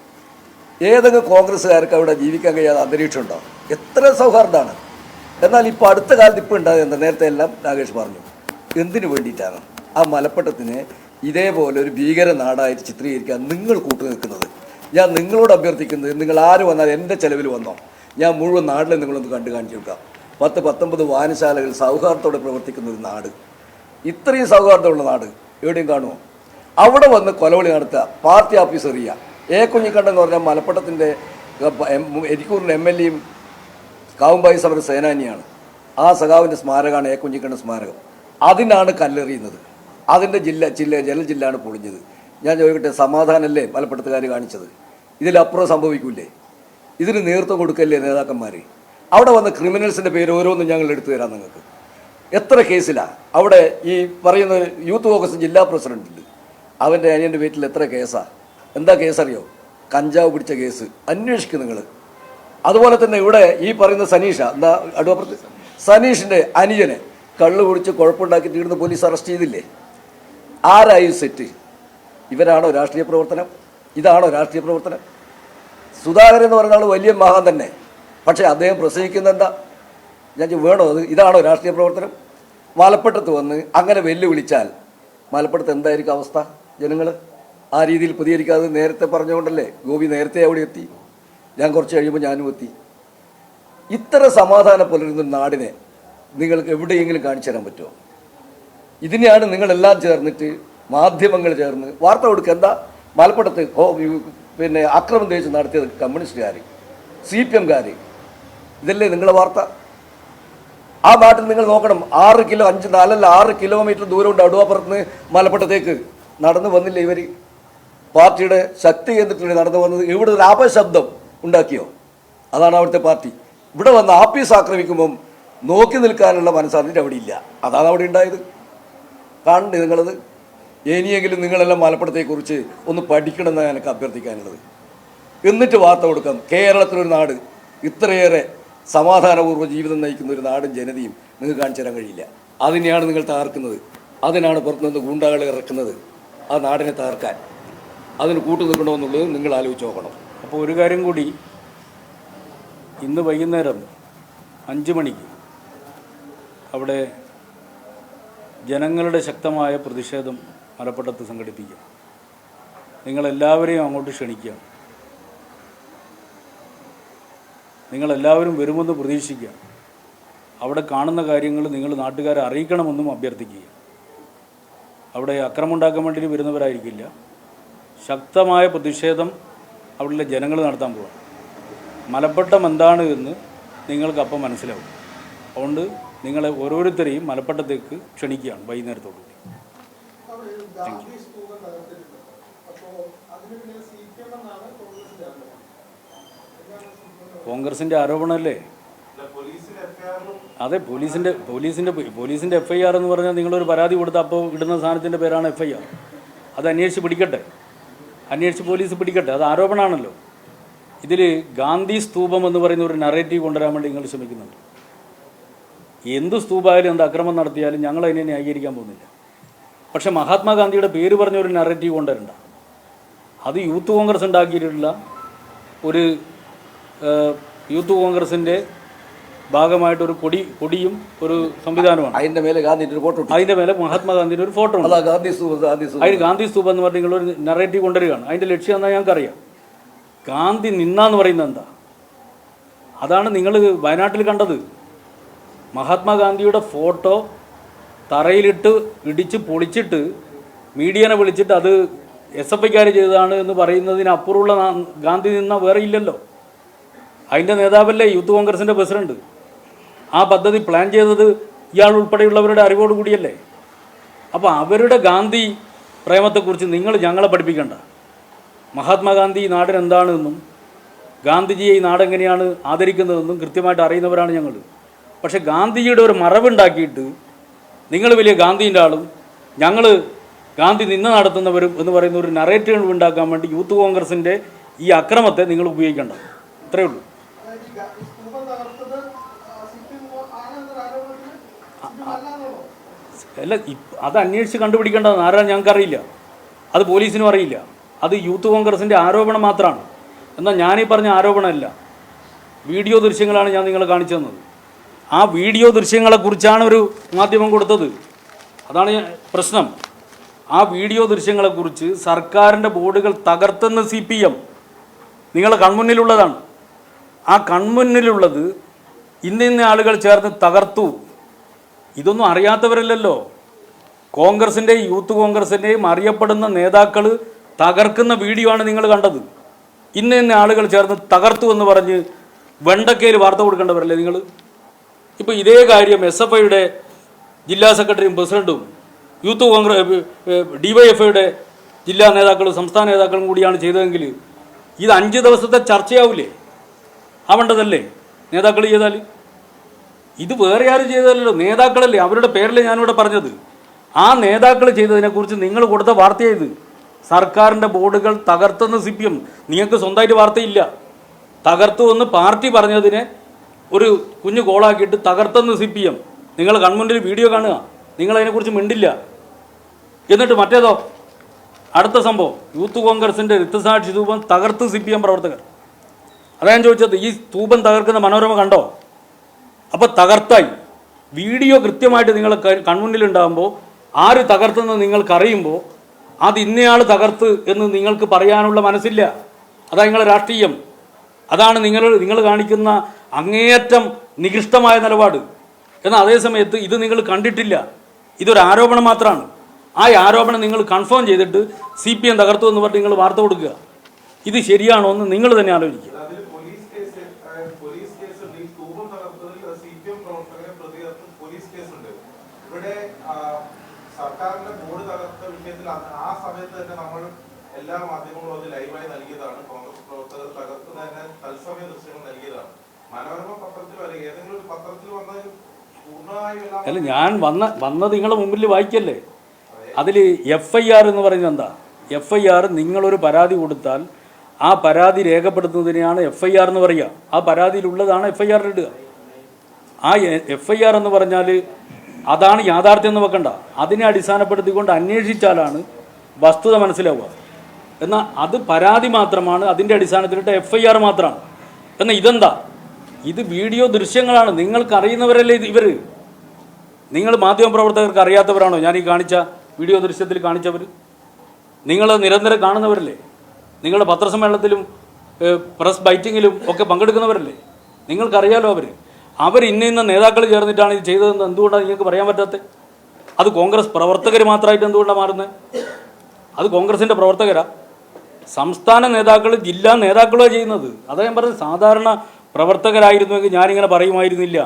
ഏതെങ്കിലും കോൺഗ്രസ്സുകാർക്ക് അവിടെ ജീവിക്കാൻ കഴിയാതെ അന്തരീക്ഷം ഉണ്ടോ? എത്ര സൗഹാർദ്ദമാണ്. എന്നാൽ ഇപ്പോൾ അടുത്ത കാലത്ത് ഇപ്പോൾ ഉണ്ടായത് എന്താ? നേരത്തെ എല്ലാം രാകേഷ് പറഞ്ഞു. എന്തിനു വേണ്ടിയിട്ടാണ് ആ മലപ്പട്ടത്തിനെ ഇതേപോലെ ഒരു ഭീകര നാടായിട്ട് ചിത്രീകരിക്കാൻ നിങ്ങൾ കൂട്ടു നിൽക്കുന്നത്? ഞാൻ നിങ്ങളോട് അഭ്യർത്ഥിക്കുന്നത്, നിങ്ങൾ ആര് വന്നാൽ എൻ്റെ ചെലവിൽ വന്നോ, ഞാൻ മുഴുവൻ നാട്ടിലെ നിങ്ങളൊന്ന് കണ്ടു കാണിച്ചു കൊടുക്കാം. 10-19 വായനശാലകൾ സൗഹാർദ്ദത്തോടെ പ്രവർത്തിക്കുന്ന ഒരു നാട്, ഇത്രയും സൗഹാർദ്ദമുള്ള നാട് എവിടെയും കാണുമോ? അവിടെ വന്ന് കൊലവിളി നടത്തുക, പാർട്ടി ഓഫീസ് എറിയുക. കുഞ്ഞിക്കണ്ണൻ എന്ന് പറഞ്ഞാൽ മലപ്പട്ടത്തിൻ്റെ എരിക്കൂറിൻ്റെ MLA യും കാവുമ്പായി സമര സേനാനിയാണ്. ആ സഖാവിൻ്റെ സ്മാരകമാണ് കുഞ്ഞിക്കണ്ണൻ സ്മാരകം. അതിനാണ് കല്ലെറിയുന്നത്. അതിൻ്റെ ജലജില്ലാണ് പൊളിഞ്ഞത്. ഞാൻ ചോദിക്കട്ടെ, സമാധാനമല്ലേ മലപ്പട്ടത്തുകാർ കാണിച്ചത്? ഇതിലപ്പുറം സംഭവിക്കൂലേ? ഇതിന് നേതൃത്വം കൊടുക്കല്ലേ നേതാക്കന്മാർ? അവിടെ വന്ന ക്രിമിനൽസിൻ്റെ പേര് ഓരോന്നും ഞങ്ങൾ എടുത്തു തരാം നിങ്ങൾക്ക്. എത്ര കേസിലാണ് അവിടെ ഈ പറയുന്ന യൂത്ത് കോൺഗ്രസ് ജില്ലാ പ്രസിഡന്റ് ഉണ്ട്, അവൻ്റെ അനിയൻ്റെ വീട്ടിൽ എത്ര കേസാണ്? എന്താ കേസറിയോ? കഞ്ചാവ് പിടിച്ച കേസ്. അന്വേഷിക്കും നിങ്ങൾ. അതുപോലെ തന്നെ ഇവിടെ ഈ പറയുന്ന സനീഷ, എന്താ അടുപ്പുറത്ത് സനീഷിൻ്റെ അനുജനെ കള്ളു കുടിച്ച് കുഴപ്പമുണ്ടാക്കിയിട്ട് ഇവിടുന്ന് പോലീസ് അറസ്റ്റ് ചെയ്തില്ലേ? ആരായി സെറ്റ്? ഇവരാണോ രാഷ്ട്രീയ പ്രവർത്തനം? ഇതാണോ രാഷ്ട്രീയ പ്രവർത്തനം? സുധാകരൻ എന്ന് പറയുന്ന ആൾ വലിയ മഹാൻ തന്നെ, പക്ഷേ അദ്ദേഹം പ്രസംഗിക്കുന്ന എന്താ? ഞാൻ വേണോ അത്? ഇതാണോ രാഷ്ട്രീയ പ്രവർത്തനം? മലപ്പട്ടത്ത് വന്ന് അങ്ങനെ വെല്ലുവിളിച്ചാൽ മലപ്പുറത്ത് എന്തായിരിക്കും അവസ്ഥ? ജനങ്ങൾ ആ രീതിയിൽ പ്രതികരിക്കാതെ നേരത്തെ പറഞ്ഞുകൊണ്ടല്ലേ ഗോപി നേരത്തെ അവിടെ എത്തി. ഞാൻ കുറച്ച് കഴിയുമ്പോൾ ഞാനും എത്തി. ഇത്ര സമാധാനം പുലരുന്ന നാടിനെ നിങ്ങൾക്ക് എവിടെയെങ്കിലും കാണിച്ചു തരാൻ പറ്റുമോ? ഇതിനെയാണ് നിങ്ങളെല്ലാം ചേർന്നിട്ട്, മാധ്യമങ്ങൾ ചേർന്ന് വാർത്ത കൊടുക്കുക. എന്താ മലപ്പുറത്ത് പിന്നെ അക്രമം തേച്ച് നടത്തിയത് കമ്മ്യൂണിസ്റ്റുകാർ, CPM-കാർ. ഇതല്ലേ നിങ്ങളുടെ വാർത്ത? ആ നാട്ടിൽ നിങ്ങൾ നോക്കണം, 6 കിലോമീറ്റർ ദൂരമുണ്ട് അടുവാപ്പുറത്ത് നിന്ന് മലപ്പുറത്തേക്ക് നടന്നു വന്നില്ല ഇവർ. പാർട്ടിയുടെ ശക്തി കേന്ദ്രത്തിൽ നടന്നു വന്നത്. ഇവിടെ ഒരു അപശബ്ദം ഉണ്ടാക്കിയോ? അതാണ് അവിടുത്തെ പാർട്ടി. ഇവിടെ വന്ന് ആപ്പീസ് ആക്രമിക്കുമ്പം നോക്കി നിൽക്കാനുള്ള മനസ്സാന്നിട്ട് അവിടെ ഇല്ല. അതാണ് അവിടെ ഉണ്ടായത്. കാണണ്ടേ നിങ്ങളത്? ഇനിയെങ്കിലും നിങ്ങളെല്ലാം മലപ്പുറത്തെക്കുറിച്ച് ഒന്ന് പഠിക്കണമെന്നാണ് എനിക്ക് അഭ്യർത്ഥിക്കാനുള്ളത്. എന്നിട്ട് വാർത്ത കൊടുക്കാം. കേരളത്തിലൊരു നാട് ഇത്രയേറെ സമാധാനപൂർവ്വ ജീവിതം നയിക്കുന്ന ഒരു നാടും ജനതയും നിങ്ങൾക്ക് കാണിച്ചു തരാൻ കഴിയില്ല. അതിനെയാണ് നിങ്ങൾ തകർക്കുന്നത്. അതിനാണ് പുറത്തുനിന്ന് ഗൂണ്ടകളെ ഇറക്കുന്നത് ആ നാടിനെ തകർക്കാൻ. അതിന് കൂട്ടു നിൽക്കണമെന്നുള്ളത് നിങ്ങൾ ആലോചിച്ച് നോക്കണം. അപ്പോൾ ഒരു കാര്യം കൂടി, ഇന്ന് വൈകുന്നേരം 5 മണിക്ക് അവിടെ ജനങ്ങളുടെ ശക്തമായ പ്രതിഷേധം മലപ്പട്ടത്ത് സംഘടിപ്പിക്കുക. നിങ്ങളെല്ലാവരെയും അങ്ങോട്ട് ക്ഷണിക്കുക. നിങ്ങളെല്ലാവരും വരുമെന്ന് പ്രതീക്ഷിക്കുക. അവിടെ കാണുന്ന കാര്യങ്ങൾ നിങ്ങൾ നാട്ടുകാരെ അറിയിക്കണമെന്നും അഭ്യർത്ഥിക്കുക. അവിടെ അക്രമമുണ്ടാക്കാൻ വേണ്ടി വരുന്നവരായിരിക്കില്ല. ശക്തമായ പ്രതിഷേധം അവിടെയുള്ള ജനങ്ങൾ നടത്താൻ പോവുക. മലപ്പട്ടം എന്താണ് എന്ന് നിങ്ങൾക്കപ്പം മനസ്സിലാവും. അതുകൊണ്ട് നിങ്ങളെ ഓരോരുത്തരെയും മലപ്പട്ടത്തേക്ക് ക്ഷണിക്കുകയാണ് വൈകുന്നേരത്തോടുകൂടി. കോൺഗ്രസിൻ്റെ ആരോപണമല്ലേ? അതെ, പോലീസിൻ്റെ FIR എന്ന് പറഞ്ഞാൽ നിങ്ങളൊരു പരാതി കൊടുത്താൽ അപ്പോൾ ഇടുന്ന സാധനത്തിൻ്റെ പേരാണ് FIR. അത് അന്വേഷിച്ച് പിടിക്കട്ടെ, പോലീസ് പിടിക്കട്ടെ. അത് ആരോപണമാണല്ലോ. ഇതിൽ ഗാന്ധി സ്തൂപം എന്ന് പറയുന്ന ഒരു നറേറ്റീവ് കൊണ്ടുവരാൻ വേണ്ടി നിങ്ങൾ ശ്രമിക്കുന്നുണ്ട്. എന്ത് സ്തൂപമായാലും എന്ത് അക്രമം നടത്തിയാലും ഞങ്ങൾ അതിനെ ന്യായീകരിക്കാൻ പോകുന്നില്ല. പക്ഷേ മഹാത്മാഗാന്ധിയുടെ പേര് പറഞ്ഞ ഒരു നറേറ്റീവ് കൊണ്ടുവരണ്ട. അത് യൂത്ത് കോൺഗ്രസ് ഉണ്ടാക്കിയിട്ടുള്ള ഒരു യൂത്ത് കോൺഗ്രസിൻ്റെ ഭാഗമായിട്ടൊരു കൊടിയും ഒരു സംവിധാനമാണ്. അതിൻ്റെ മേലെ ഗാന്ധിൻ്റെ ഫോട്ടോ, അതിൻ്റെ മേലെ മഹാത്മാഗാന്ധിൻ്റെ ഒരു ഫോട്ടോ ഉണ്ട്. അതിന് ഗാന്ധി സ്തൂപം എന്ന് പറഞ്ഞ് നിങ്ങളൊരു നറേറ്റീവ് കൊണ്ടുവരികയാണ്. അതിൻ്റെ ലക്ഷ്യം എന്നാൽ ഞങ്ങൾക്കറിയാം. ഗാന്ധി നിന്നാന്ന് പറയുന്നത് എന്താ? അതാണ് നിങ്ങൾ വയനാട്ടിൽ കണ്ടത്. മഹാത്മാഗാന്ധിയുടെ ഫോട്ടോ തറയിലിട്ട് ഇടിച്ച് പൊളിച്ചിട്ട് മീഡിയനെ വിളിച്ചിട്ട് അത് SFIക്കാർ ചെയ്തതാണ് എന്ന് പറയുന്നതിനപ്പുറമുള്ള ഗാന്ധി നിന്ന വേറെ ഇല്ലല്ലോ. അതിൻ്റെ നേതാവല്ലേ യൂത്ത് കോൺഗ്രസിൻ്റെ പ്രസിഡന്റ്. ആ പദ്ധതി പ്ലാൻ ചെയ്തത് ഇയാൾ ഉൾപ്പെടെയുള്ളവരുടെ അറിവോടുകൂടിയല്ലേ. അപ്പോൾ അവരുടെ ഗാന്ധി പ്രേമത്തെക്കുറിച്ച് നിങ്ങൾ ഞങ്ങളെ പഠിപ്പിക്കണ്ട. മഹാത്മാഗാന്ധി ഈ നാടിന് എന്താണെന്നും ഗാന്ധിജിയെ ഈ നാടെങ്ങനെയാണ് ആദരിക്കുന്നതെന്നും കൃത്യമായിട്ട് അറിയുന്നവരാണ് ഞങ്ങൾ. പക്ഷേ ഗാന്ധിജിയുടെ ഒരു മറവുണ്ടാക്കിയിട്ട് നിങ്ങൾ വലിയ ഗാന്ധിൻ്റെ ആളും ഞങ്ങൾ ഗാന്ധി നിന്ന് നടത്തുന്നവരും എന്ന് പറയുന്ന ഒരു നറേറ്റീവ് ഉണ്ടാക്കാൻ വേണ്ടി യൂത്ത് കോൺഗ്രസിൻ്റെ ഈ അക്രമത്തെ നിങ്ങൾ ഉപയോഗിക്കേണ്ട. ഇത്രയേ ഉള്ളൂ. അല്ല, അത് അന്വേഷിച്ച് കണ്ടുപിടിക്കേണ്ടത് ആരാണ് ഞങ്ങൾക്കറിയില്ല. അത് പോലീസിനും അറിയില്ല. അത് യൂത്ത് കോൺഗ്രസിൻ്റെ ആരോപണം മാത്രമാണ്. എന്നാൽ ഞാനീ പറഞ്ഞ ആരോപണമല്ല, വീഡിയോ ദൃശ്യങ്ങളാണ് ഞാൻ നിങ്ങളെ കാണിച്ചു തന്നത്. ആ വീഡിയോ ദൃശ്യങ്ങളെക്കുറിച്ചാണ് ഒരു മാധ്യമം കൊടുത്തത്. അതാണ് പ്രശ്നം. ആ വീഡിയോ ദൃശ്യങ്ങളെക്കുറിച്ച് സർക്കാരിൻ്റെ ബോർഡുകൾ തകർത്തെന്ന് CPM നിങ്ങളെ കൺമുന്നിലുള്ളതാണ്. ആ കൺമുന്നിലുള്ളത് ഇന്ന ആളുകൾ ചേർന്ന് തകർത്തു. ഇതൊന്നും അറിയാത്തവരല്ലല്ലോ. കോൺഗ്രസിൻ്റെയും യൂത്ത് കോൺഗ്രസിൻ്റെയും അറിയപ്പെടുന്ന നേതാക്കൾ തകർക്കുന്ന വീഡിയോ ആണ് നിങ്ങൾ കണ്ടത്. ഇന്ന ആളുകൾ ചേർന്ന് തകർത്തു എന്ന് പറഞ്ഞ് വെണ്ടക്കയിൽ വാർത്ത കൊടുക്കേണ്ടവരല്ലേ നിങ്ങൾ? ഇപ്പോൾ ഇതേ കാര്യം SFIയുടെ ജില്ലാ സെക്രട്ടറിയും പ്രസിഡൻറ്റും യൂത്ത് കോൺഗ്രസ് DYFIയുടെ ജില്ലാ നേതാക്കളും സംസ്ഥാന നേതാക്കളും കൂടിയാണ് ചെയ്തതെങ്കിൽ ഇത് 5 ദിവസത്തെ ചർച്ചയാവില്ലേ? ആവേണ്ടതല്ലേ നേതാക്കൾ ചെയ്താൽ? ഇത് വേറെ ആരും ചെയ്തതല്ലോ, നേതാക്കളല്ലേ. അവരുടെ പേരല്ലേ ഞാനിവിടെ പറഞ്ഞത്. ആ നേതാക്കൾ ചെയ്തതിനെക്കുറിച്ച് നിങ്ങൾ കൊടുത്ത വാർത്തയായത്. സർക്കാരിൻ്റെ ബോർഡുകൾ തകർത്തെന്ന് CPM. നിങ്ങൾക്ക് സ്വന്തമായിട്ട് വാർത്തയില്ല. തകർത്തു എന്ന് പാർട്ടി പറഞ്ഞതിനെ ഒരു കുഞ്ഞു കോളാക്കിയിട്ട് തകർത്തെന്ന് CPM. നിങ്ങൾ കൺമുന്നിൽ വീഡിയോ കാണുക, നിങ്ങളതിനെക്കുറിച്ച് മിണ്ടില്ല. എന്നിട്ട് മറ്റേതോ അടുത്ത സംഭവം യൂത്ത് കോൺഗ്രസിൻ്റെ രക്തസാക്ഷി സ്തൂപം തകർത്ത് CPM പ്രവർത്തകർ. അതാ ഞാൻ ചോദിച്ചത്, ഈ സ്തൂപം തകർക്കുന്ന മനോരമ കണ്ടോ? അപ്പോൾ തകർത്തായി. വീഡിയോ കൃത്യമായിട്ട് നിങ്ങൾ കൺമുന്നിലുണ്ടാകുമ്പോൾ ആര് തകർത്തെന്ന് നിങ്ങൾക്കറിയുമ്പോൾ അത് ഇന്നയാൾ തകർത്ത് എന്ന് നിങ്ങൾക്ക് പറയാനുള്ള മനസ്സില്ല. അതാ നിങ്ങളുടെ രാഷ്ട്രീയം. അതാണ് നിങ്ങൾ കാണിക്കുന്ന അങ്ങേയറ്റം നികൃഷ്ടമായ നിലപാട്. എന്നാൽ അതേ സമയത്ത് ഇത് നിങ്ങൾ കണ്ടിട്ടില്ല. ഇതൊരു ആരോപണം മാത്രമാണ്. ആ ആരോപണം നിങ്ങൾ കൺഫേം ചെയ്തിട്ട് CPM തകർത്തു എന്ന് പറഞ്ഞ് നിങ്ങൾ വാർത്ത കൊടുക്കുക. ഇത് ശരിയാണോ എന്ന് നിങ്ങൾ തന്നെ ആലോചിക്കുക. സർക്കാരിന്റെ ബോർഡ് തകർത്ത വിഷയത്തിൽ ആ സമയത്ത് തന്നെ നമ്മൾ എല്ലാ മാധ്യമങ്ങളും അത് ലൈവായി നൽകിയതാണ്. കോൺഗ്രസ് പ്രവർത്തകർ തകർക്കുന്നതിന് തത്സമയ ദൃശ്യങ്ങൾ നൽകിയതാണ്. മനോരമ പത്രത്തിൽ വരെ ഏതെങ്കിലും ഒരു പത്രത്തിൽ വന്നത് പൂർണ്ണമായും അല്ല, ഞാൻ വന്നത് നിങ്ങളുടെ മുമ്പിൽ വായിക്കല്ലേ. അതിൽ FIR എന്ന് പറയുന്നത് എന്താ? FIR നിങ്ങളൊരു പരാതി കൊടുത്താൽ ആ പരാതി രേഖപ്പെടുത്തുന്നതിനെയാണ് FIR എന്ന് പറയുക. ആ പരാതിയിലുള്ളതാണ് FIR ഇടുക. ആ FIR എന്ന് പറഞ്ഞാൽ അതാണ് യാഥാർത്ഥ്യം എന്ന് വെക്കണ്ട. അതിനെ അടിസ്ഥാനപ്പെടുത്തിക്കൊണ്ട് അന്വേഷിച്ചാലാണ് വസ്തുത മനസ്സിലാവുക. എന്നാൽ അത് പരാതി മാത്രമാണ്, അതിൻ്റെ അടിസ്ഥാനത്തിലിട്ട് FIR മാത്രമാണ്. എന്നാൽ ഇതെന്താ? ഇത് വീഡിയോ ദൃശ്യങ്ങളാണ്. നിങ്ങൾക്കറിയുന്നവരല്ലേ ഇവർ? നിങ്ങൾ മാധ്യമപ്രവർത്തകർക്ക് അറിയാത്തവരാണോ ഞാൻ ഈ കാണിച്ച വീഡിയോ ദൃശ്യത്തിൽ കാണിച്ചവർ? നിങ്ങൾ നിരന്തരം കാണുന്നവരല്ലേ? നിങ്ങളുടെ പത്രസമ്മേളനത്തിലും പ്രസ് ബൈറ്റിങ്ങിലും ഒക്കെ പങ്കെടുക്കുന്നവരല്ലേ? നിങ്ങൾക്കറിയാലോ അവർ ഇന്ന നേതാക്കൾ ചേർന്നിട്ടാണ് ഇത് ചെയ്തതെന്ന് എന്തുകൊണ്ടാണ് നിങ്ങൾക്ക് പറയാൻ പറ്റാത്തത്? അത് കോൺഗ്രസ് പ്രവർത്തകർ മാത്രമായിട്ട് എന്തുകൊണ്ടാണ് മാറുന്നത്? അത് കോൺഗ്രസിൻ്റെ പ്രവർത്തകരാ? സംസ്ഥാന നേതാക്കൾ ജില്ലാ നേതാക്കളോ ചെയ്യുന്നത്. അതാ ഞാൻ പറഞ്ഞത്, സാധാരണ പ്രവർത്തകരായിരുന്നുവെങ്കിൽ ഞാനിങ്ങനെ പറയുമായിരുന്നില്ല.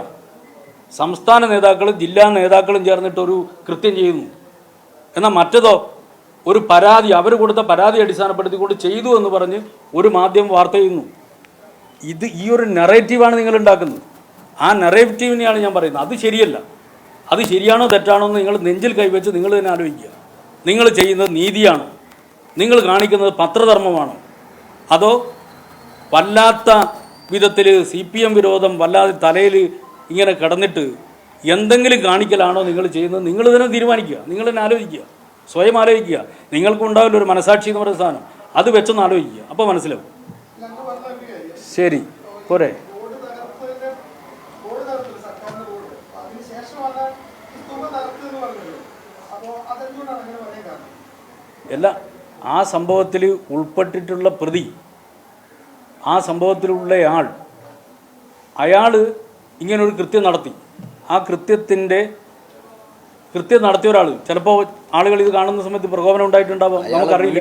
സംസ്ഥാന നേതാക്കളും ജില്ലാ നേതാക്കളും ചേർന്നിട്ടൊരു കൃത്യം ചെയ്യുന്നു. എന്നാൽ മറ്റതോ ഒരു പരാതി, അവർ കൊടുത്ത പരാതി അടിസ്ഥാനപ്പെടുത്തിക്കൊണ്ട് ചെയ്തു എന്ന് പറഞ്ഞ് ഒരു മാധ്യമം വാർത്ത ചെയ്യുന്നു. ഈ ഒരു നെറേറ്റീവാണ് നിങ്ങൾ ഉണ്ടാക്കുന്നത്. ആ നെറേറ്റീവിനെയാണ് ഞാൻ പറയുന്നത്. അത് ശരിയല്ല. അത് ശരിയാണോ തെറ്റാണോ എന്ന് നിങ്ങൾ നെഞ്ചിൽ കൈവച്ച് നിങ്ങൾ തന്നെ ആലോചിക്കുക. നിങ്ങൾ ചെയ്യുന്നത് നീതിയാണോ? നിങ്ങൾ കാണിക്കുന്നത് പത്രധർമ്മമാണോ? അതോ വല്ലാത്ത വിധത്തിൽ CPM വിരോധം വല്ലാതെ തലയിൽ ഇങ്ങനെ കിടന്നിട്ട് എന്തെങ്കിലും കാണിക്കലാണോ നിങ്ങൾ ചെയ്യുന്നത്? നിങ്ങൾ തന്നെ തീരുമാനിക്കുക. നിങ്ങൾ തന്നെ ആലോചിക്കുക. സ്വയം ആലോചിക്കുക. നിങ്ങൾക്കുണ്ടാവില്ല ഒരു മനസാക്ഷി എന്ന് പറയുന്ന സാധനം. അത് വെച്ചൊന്ന് ആലോചിക്കുക. അപ്പോൾ മനസ്സിലാവും. ശരി, പോരെ? അല്ല, ആ സംഭവത്തിൽ ഉൾപ്പെട്ടിട്ടുള്ള പ്രതി, ആ സംഭവത്തിലുള്ള അയാൾ ഇങ്ങനൊരു കൃത്യം നടത്തി. ആ കൃത്യം നടത്തിയ ഒരാൾ ചിലപ്പോൾ ആളുകൾ ഇത് കാണുന്ന സമയത്ത് പ്രകോപനം ഉണ്ടായിട്ടുണ്ടാവാം, നമുക്കറിയില്ല.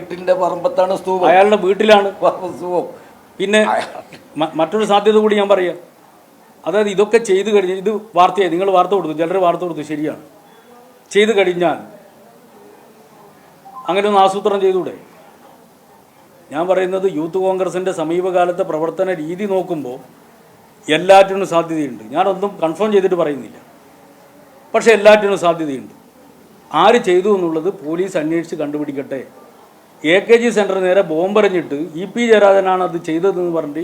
അയാളുടെ വീട്ടിലാണ്. പിന്നെ മറ്റൊരു സാധ്യത കൂടി ഞാൻ പറയാം. അതായത് ഇതൊക്കെ ചെയ്തു കഴിഞ്ഞാൽ, ഇത് വാർത്തയായി, നിങ്ങൾ വാർത്ത കൊടുത്തു, ചിലർ വാർത്ത കൊടുത്തു, ശരിയാണ്. ചെയ്തു കഴിഞ്ഞാൽ അങ്ങനെ ഒന്ന് ആസൂത്രണം ചെയ്തുകൂടെ? ഞാൻ പറയുന്നത് യൂത്ത് കോൺഗ്രസിൻ്റെ സമീപകാലത്തെ പ്രവർത്തന രീതി നോക്കുമ്പോൾ എല്ലാറ്റിനും സാധ്യതയുണ്ട്. ഞാനൊന്നും കൺഫേം ചെയ്തിട്ട് പറയുന്നില്ല, പക്ഷേ എല്ലാറ്റിനും സാധ്യതയുണ്ട്. ആര് ചെയ്തു എന്നുള്ളത് പോലീസ് അന്വേഷിച്ച് കണ്ടുപിടിക്കട്ടെ. AKG സെൻറ്ററിന് നേരെ ബോംബെറിഞ്ഞിട്ട് EP ജയരാജനാണ് അത് ചെയ്തതെന്ന് പറഞ്ഞിട്ട്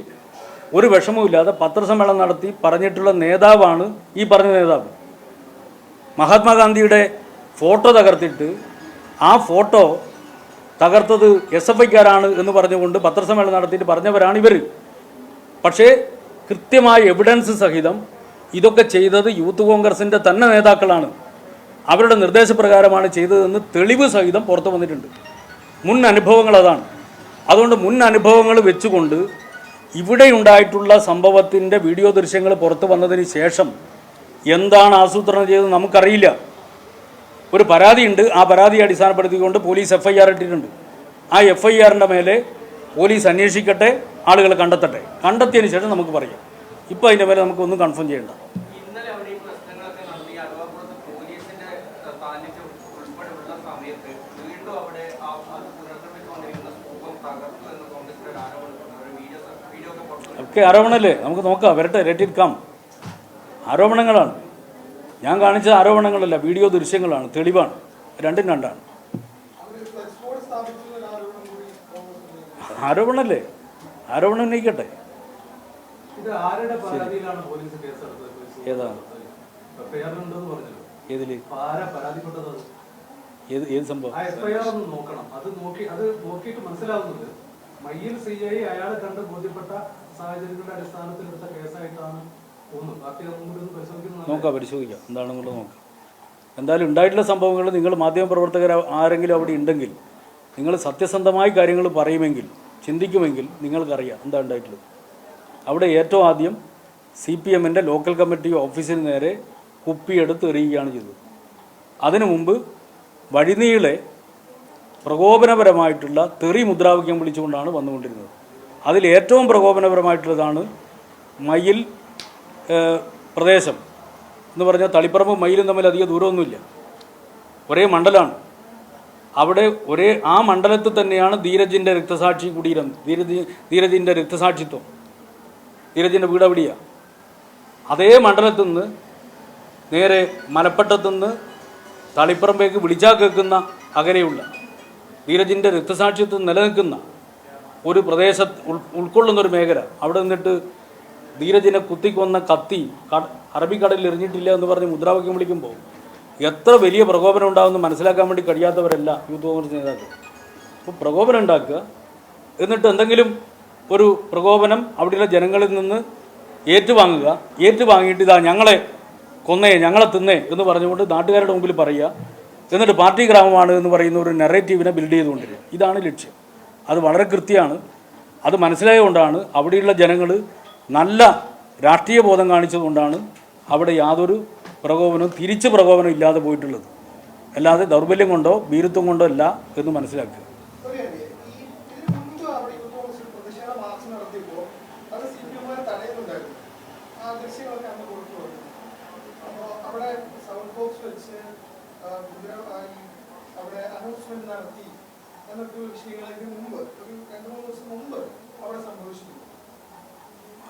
ഒരു വിഷമവുമില്ലാതെ പത്രസമ്മേളനം നടത്തി പറഞ്ഞിട്ടുള്ള നേതാവാണ് ഈ പറഞ്ഞ നേതാവ്. മഹാത്മാഗാന്ധിയുടെ ഫോട്ടോ തകർത്തിട്ട് ആ ഫോട്ടോ തകർത്തത് SFIക്കാരാണ് എന്ന് പറഞ്ഞുകൊണ്ട് പത്രസമ്മേളനം നടത്തിയിട്ട് പറഞ്ഞവരാണ് ഇവർ. പക്ഷേ കൃത്യമായ എവിഡൻസ് സഹിതം ഇതൊക്കെ ചെയ്തത് യൂത്ത് കോൺഗ്രസിൻ്റെ തന്നെ നേതാക്കളാണ്, അവരുടെ നിർദ്ദേശപ്രകാരമാണ് ചെയ്തതെന്ന് തെളിവ് സഹിതം പുറത്തു വന്നിട്ടുണ്ട്. മുൻ അനുഭവങ്ങൾ അതാണ്. അതുകൊണ്ട് മുൻ അനുഭവങ്ങൾ വെച്ചുകൊണ്ട് ഇവിടെ ഉണ്ടായിട്ടുള്ള സംഭവത്തിൻ്റെ വീഡിയോ ദൃശ്യങ്ങൾ പുറത്തു വന്നതിന് ശേഷം എന്താണ് ആസൂത്രണം ചെയ്തത് നമുക്കറിയില്ല. ഒരു പരാതിയുണ്ട്, ആ പരാതിയെ അടിസ്ഥാനപ്പെടുത്തിക്കൊണ്ട് പോലീസ് FIR ഇട്ടിട്ടുണ്ട്. ആ FIRൻ്റെ മേലെ പോലീസ് അന്വേഷിക്കട്ടെ, ആളുകൾ കണ്ടെത്തട്ടെ. കണ്ടെത്തിയതിന് ശേഷം നമുക്ക് പറയാം. ഇപ്പോൾ അതിൻ്റെ മേലെ നമുക്കൊന്നും കൺഫേം ചെയ്യേണ്ട. ഇന്നലെ അവിടെ ഈ പ്രശ്നങ്ങളൊക്കെ നടത്തി അരുവാപ്പുറത്ത് പോലീസിന്റെ സാന്നിധ്യം ഉൾപ്പെടെയുള്ള സമയത്ത് വീണ്ടും അവിടെ അത് പുനർനിർമ്മിച്ചുകൊണ്ടിരിക്കുന്ന സ്തൂപം തകർത്തു എന്ന് കോൺഗ്രസിന്റെ ഒരു ആരോപണം, വീഡിയോ ഒക്കെ പുറത്തു. ഒക്കെ ആരോപണമല്ലേ? നമുക്ക് നോക്കാം, വരട്ടെ, ലെറ്റ് ഇറ്റ് കം. ആരോപണങ്ങളാണ്. ഞാൻ കാണിച്ച ആരോപണങ്ങളല്ല, വീഡിയോ ദൃശ്യങ്ങളാണ്, തെളിവാണ്. രണ്ടും രണ്ടാണ്. ആരോപണമല്ലേ? ആരോപണം ഉന്നയിക്കട്ടെ. ഏതാണ്? ഏതില്? ഏത് സംഭവം? അയാളെ കണ്ട് ബോധ്യപ്പെട്ട സാഹചര്യങ്ങളുടെ അടിസ്ഥാനത്തിൽ എടുത്ത കേസായിട്ടാണ് നോക്കാം, പരിശോധിക്കാം എന്താണെന്നുള്ളത് നോക്കാം. എന്തായാലും ഉണ്ടായിട്ടുള്ള സംഭവങ്ങൾ നിങ്ങൾ മാധ്യമപ്രവർത്തകർ ആരെങ്കിലും അവിടെ ഉണ്ടെങ്കിൽ നിങ്ങൾ സത്യസന്ധമായി കാര്യങ്ങൾ പറയുമെങ്കിൽ, ചിന്തിക്കുമെങ്കിൽ നിങ്ങൾക്കറിയാം എന്താ ഉണ്ടായിട്ടുള്ളത്. അവിടെ ഏറ്റവും ആദ്യം CPMൻ്റെ ലോക്കൽ കമ്മിറ്റി ഓഫീസിന് നേരെ കുപ്പിയെടുത്ത് എറിയുകയാണ് ചെയ്തത്. അതിനു മുമ്പ് വഴിനീളെ പ്രകോപനപരമായിട്ടുള്ള തെറി മുദ്രാവാക്യം വിളിച്ചുകൊണ്ടാണ് വന്നുകൊണ്ടിരുന്നത്. അതിൽ ഏറ്റവും പ്രകോപനപരമായിട്ടുള്ളതാണ് മയിൽ പ്രദേശം എന്ന് പറഞ്ഞാൽ തളിപ്പറമ്പ് മയിലും തമ്മിൽ അധികം ദൂരമൊന്നുമില്ല, ഒരേ മണ്ഡലമാണ്. അവിടെ ആ മണ്ഡലത്തിൽ തന്നെയാണ് ധീരജിൻ്റെ രക്തസാക്ഷി കുടീരം, ധീരജിൻ്റെ രക്തസാക്ഷിത്വം. ധീരജിൻ്റെ വീട് എവിടെയാണ്? അതേ മണ്ഡലത്തിൽ നിന്ന് നേരെ മലപ്പട്ടത്തുനിന്ന് തളിപ്പറമ്പേക്ക് വിളിച്ചാൽ കേൾക്കുന്ന അകലെയുള്ള ധീരജിൻ്റെ രക്തസാക്ഷിത്വം നിലനിൽക്കുന്ന ഒരു പ്രദേശത്ത് ഉൾക്കൊള്ളുന്നൊരു മേഖല. അവിടെ നിന്നിട്ട് ധീരജിനെ കുത്തിക്കൊന്ന കത്തി അറബിക്കടലിൽ എറിഞ്ഞിട്ടില്ല എന്ന് പറഞ്ഞ് മുദ്രാവാക്യം വിളിക്കുമ്പോൾ എത്ര വലിയ പ്രകോപനം ഉണ്ടാകുമെന്ന് മനസ്സിലാക്കാൻ വേണ്ടി കഴിയാത്തവരല്ല യൂത്ത് കോൺഗ്രസ് നേതാക്കൾ. അപ്പോൾ പ്രകോപനം ഉണ്ടാക്കുക, എന്നിട്ട് എന്തെങ്കിലും ഒരു പ്രകോപനം അവിടെയുള്ള ജനങ്ങളിൽ നിന്ന് ഏറ്റുവാങ്ങിയിട്ട് ഇതാ ഞങ്ങളെ കൊന്നേ, ഞങ്ങളെ തിന്നേ എന്ന് പറഞ്ഞുകൊണ്ട് നാട്ടുകാരുടെ മുമ്പിൽ പറയുക, എന്നിട്ട് പാർട്ടി ഗ്രാമമാണ് എന്ന് പറയുന്ന ഒരു നെറേറ്റീവിനെ ബിൽഡ് ചെയ്തുകൊണ്ടിരിക്കുക. ഇതാണ് ലക്ഷ്യം. അത് വളരെ കൃത്യമാണ്. അത് മനസ്സിലായതുകൊണ്ടാണ് അവിടെയുള്ള ജനങ്ങൾ നല്ല രാഷ്ട്രീയ ബോധം കാണിച്ചതുകൊണ്ടാണ് അവിടെ യാതൊരു പ്രകോപനവും തിരിച്ച് പ്രകോപനം ഇല്ലാതെ പോയിട്ടുള്ളത്. അല്ലാതെ ദൗർബല്യം കൊണ്ടോ ഭീരുത്വം കൊണ്ടോ അല്ല എന്ന് മനസ്സിലാക്കുക.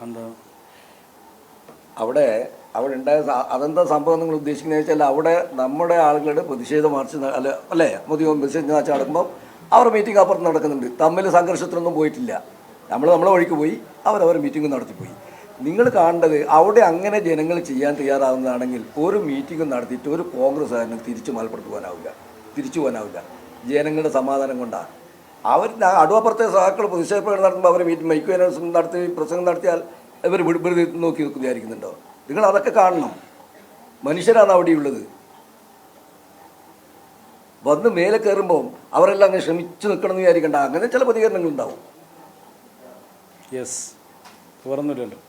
എന്താ അവിടെ ഉണ്ടായ അതെന്താ സംഭവം നിങ്ങൾ ഉദ്ദേശിക്കുന്നത് വെച്ചാൽ അവിടെ നമ്മുടെ ആളുകളുടെ പ്രതിഷേധ മാർച്ച് അല്ലേ പ്രതിഷേധ മാർച്ച് നടക്കുമ്പോൾ അവർ മീറ്റിംഗ് അപ്പുറത്ത് നടക്കുന്നുണ്ട്. തമ്മിൽ സംഘർഷത്തിനൊന്നും പോയിട്ടില്ല. നമ്മളെ വഴിക്ക് പോയി അവരവർ മീറ്റിംഗ് നടത്തിപ്പോയി. നിങ്ങൾ കാണേണ്ടത് അവിടെ അങ്ങനെ ജനങ്ങൾ ചെയ്യാൻ തയ്യാറാവുന്നതാണെങ്കിൽ ഒരു മീറ്റിംഗ് നടത്തിയിട്ട് ഒരു കോൺഗ്രസ്സുകാരനും തിരിച്ചു പോകാനാവില്ല. ജനങ്ങളുടെ സമാധാനം കൊണ്ടാണ്. അവർ അടുവപ്പുറത്തെ സഹാക്കൾ പ്രതിഷേധ പ്രകടനം നടത്തുമ്പോൾ അവർ മൈക്ക് അനൗൺസ്മെന്റ് നടത്തി പ്രസംഗം നടത്തിയാൽ ഇവർ വെറുതെ നോക്കി വിചാരിക്കുന്നുണ്ടോ? നിങ്ങൾ അതൊക്കെ കാണണം. മനുഷ്യരാണ് അവിടെയുള്ളത്. വന്ന് മേലെ കയറുമ്പോൾ അവരെല്ലാം അങ്ങനെ ശ്രമിച്ചു നിൽക്കണം എന്ന് വിചാരിക്കണ്ട. അങ്ങനെ ചില പ്രതികരണങ്ങളുണ്ടാവും. യെസ്, തുറന്നില്ലല്ലോ.